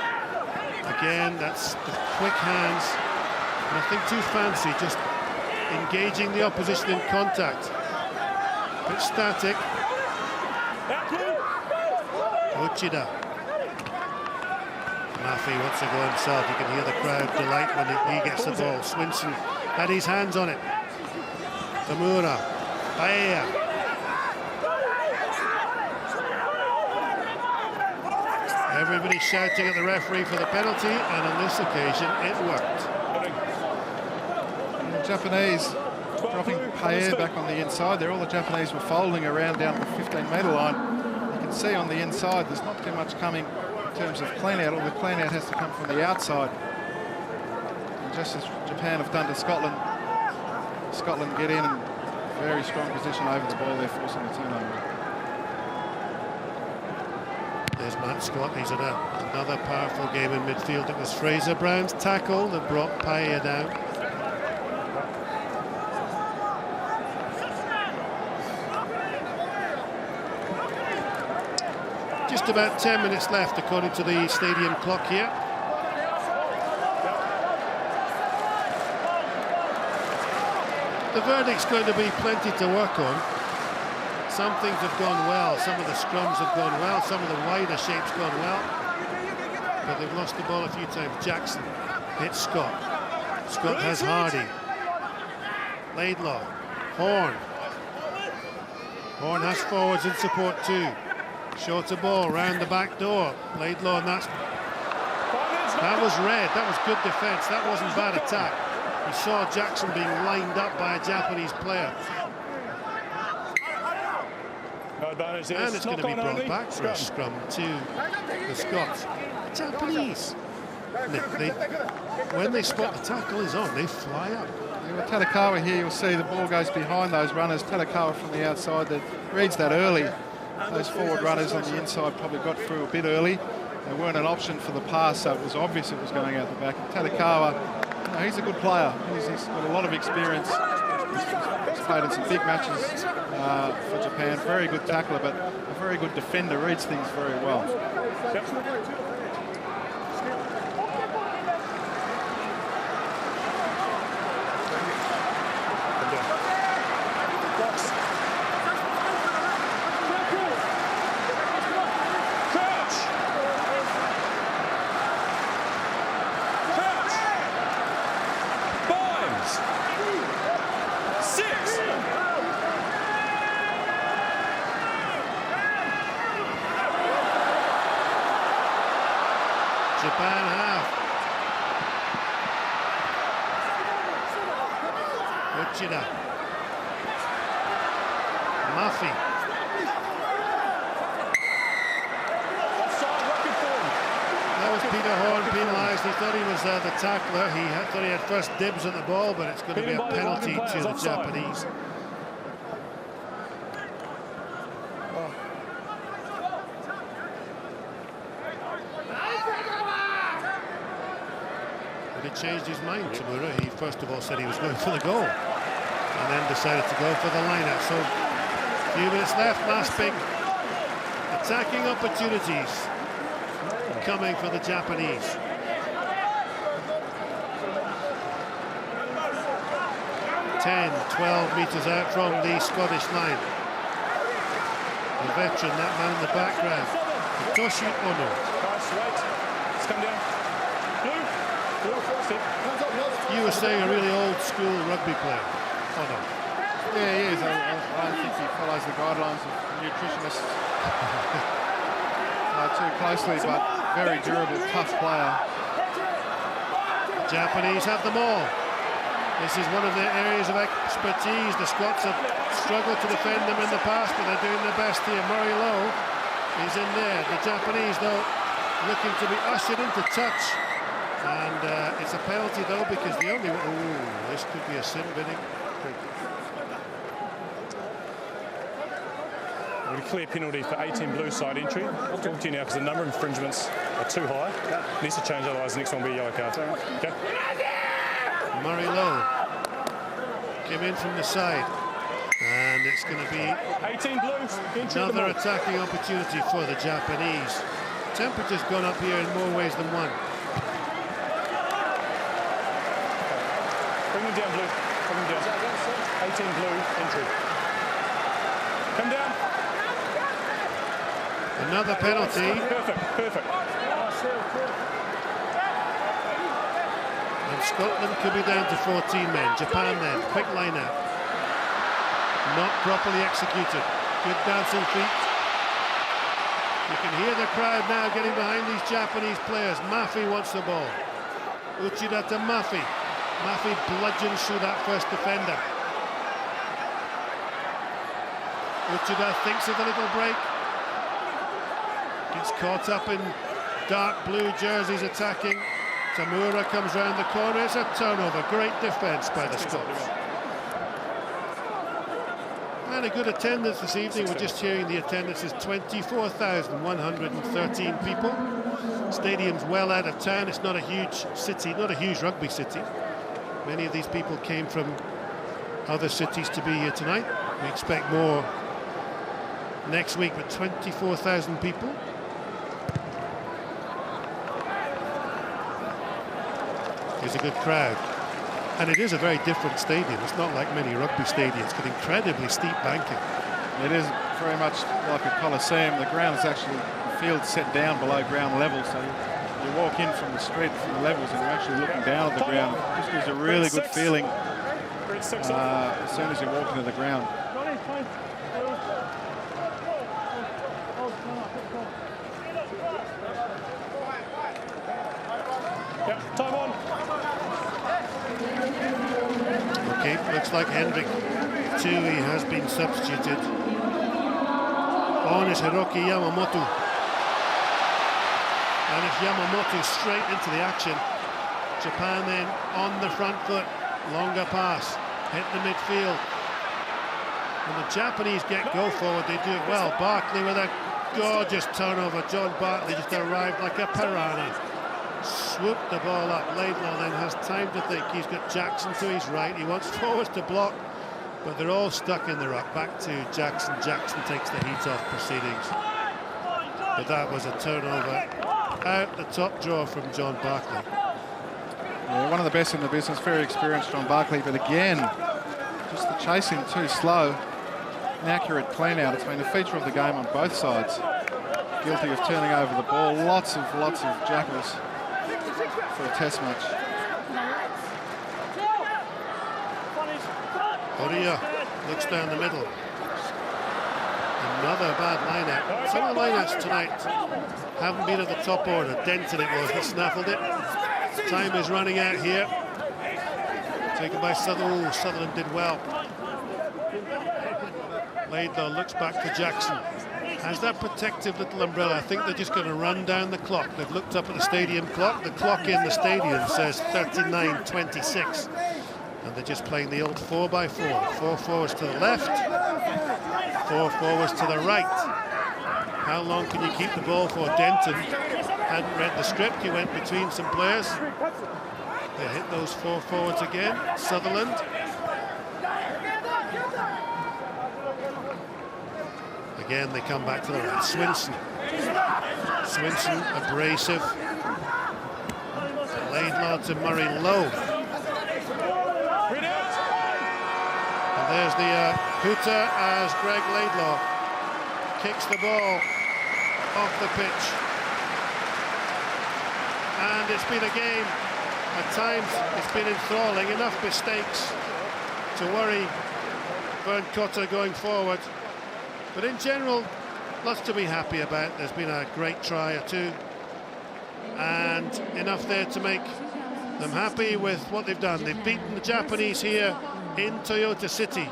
Again, that's the quick hands. Nothing too fancy, just engaging the opposition in contact. Bit static. Uchida. Maffey wants to go himself. You can hear the crowd delight when he gets the ball. Swinson had his hands on it. Tamura. Paella. Everybody shouting at the referee for the penalty, and on this occasion it worked. The Japanese dropping Paella back on the inside there. All the Japanese were folding around down the 15-metre line. You can see on the inside there's not too much coming in terms of clean-out. All the clean-out has to come from the outside. And just as Japan have done to Scotland, Scotland get in and very strong position over the ball. They're forcing the turnover. There's Matt Scott. He's in another powerful game in midfield. It was Fraser Brown's tackle that brought Paella down. Just about 10 minutes left according to the stadium clock here. The verdict's going to be plenty to work on. Some things have gone well, some of the scrums have gone well, some of the wider shapes gone well, but they've lost the ball a few times. Jackson hits Scott. Scott has Hardy. Laidlaw. Horn. Horn has forwards in support too. Shorter ball round the back door. Laidlaw, and that was red. That was good defence. That wasn't bad attack. You saw Jackson being lined up by a Japanese player. And it's going to be brought back for a scrum to the Scots. Japanese, when they spot the tackle is on, they fly up. With Tadakawa here, you'll see the ball goes behind those runners. Tadakawa from the outside that reads that early. Those forward runners on the inside probably got through a bit early. They weren't an option for the pass, so it was obvious it was going out the back. Tadakawa, he's a good player. He's got a lot of experience. He's played in some big matches for Japan. Very good tackler, but a very good defender. Reads things very well. Japan have. Uchida. Maffey. That was Peter Horn penalised. He thought he was the tackler. He thought he had first dibs on the ball, but it's going to be a penalty to the Japanese. But he changed his mind, Tamura. He first of all said he was going for the goal and then decided to go for the line-out. So a few minutes left, last big attacking opportunities coming for the Japanese. 10, 12 metres out from the Scottish line. The veteran, that man in the background, Toshi Ono. You were saying a really old-school rugby player. Oh no. Yeah, he is. I think he follows the guidelines of nutritionists too closely, but very durable, tough player. Japanese have them all. This is one of their areas of expertise. The Scots have struggled to defend them in the past, but they're doing their best here. Murray Lowe is in there. The Japanese, though, looking to be ushered into touch. And it's a penalty, though, because the only... Ooh, this could be a sin binning. A clear penalty for 18 blue side entry. I'll talk to you now because the number of infringements are too high. Needs to change, otherwise the next one will be a yellow card. Okay. Murray Lowe came in from the side, and it's going to be 18 blue. another attacking opportunity for the Japanese. Temperature's gone up here in more ways than one. Bring him down, Blue. Bring him down. 18 Blue, entry. Come down. Another penalty. Perfect. And Scotland could be down to 14 men. Japan then, quick line out. Not properly executed. Good dancing feet. You can hear the crowd now getting behind these Japanese players. Mafi wants the ball. Uchida to Mafi. Mafi bludgeons through that first defender. Uchida thinks of the little break. Gets caught up in dark blue jerseys attacking. Tamura comes round the corner. It's a turnover. Great defence by the Scots. And a good attendance this evening. We're just hearing the attendance is 24,113 people. Stadium's well out of town. It's not a huge city, not a huge rugby city. Many of these people came from other cities to be here tonight. We expect more next week, but 24,000 people. It's a good crowd. And it is a very different stadium. It's not like many rugby stadiums. It's got incredibly steep banking. It is very much like a coliseum. The ground is actually, the field set down below ground level, so you walk in from the street, from the levels, and you're actually looking down at the ground. It just gives a really good feeling as soon as you walk into the ground. Yep, time on. Okay, looks like Hendrik Tui has been substituted. On is Hiroki Yamamoto. And it's Yamamoto straight into the action. Japan then on the front foot. Longer pass. Hit the midfield. When the Japanese get go forward, they do it well. Barkley with a gorgeous turnover. John Barkley just arrived like a piranha. Swooped the ball up. Laidlaw then has time to think. He's got Jackson to his right. He wants forwards to block, but they're all stuck in the ruck. Back to Jackson. Jackson takes the heat off proceedings. But that was a turnover out the top drawer from John Barkley. Yeah, one of the best in the business. Very experienced John Barkley, but again, just the chasing too slow. Inaccurate clean out. It's been a feature of the game on both sides. Guilty of turning over the ball. Lots of jackals for a test match. Horia looks down the middle. Another bad line-out. Some of the line-outs tonight haven't been at the top order. Denton it was that snaffled it. Time is running out here. Taken by Sutherland. Oh, Sutherland did well. Laidlaw looks back to Jackson. Has that protective little umbrella. I think they're just going to run down the clock. They've looked up at the stadium clock. The clock in the stadium says 39:26. And they're just playing the old 4x4. 4 forwards to the left, 4 forwards to the right. How long can you keep the ball for? Denton hadn't read the script. He went between some players. They hit those 4 forwards again. Sutherland. Again, they come back to the right. Swinson, abrasive. Laidlaw to Murray low. And there's the hooter as Greg Laidlaw kicks the ball off the pitch. And it's been a game, at times it's been enthralling. Enough mistakes to worry Vern Cotter going forward. But in general, lots to be happy about. There's been a great try or two, and enough there to make them happy with what they've done. They've beaten the Japanese here in Toyota City.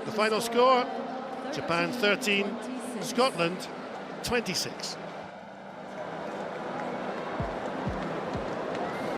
The final score, Japan 13, Scotland 26.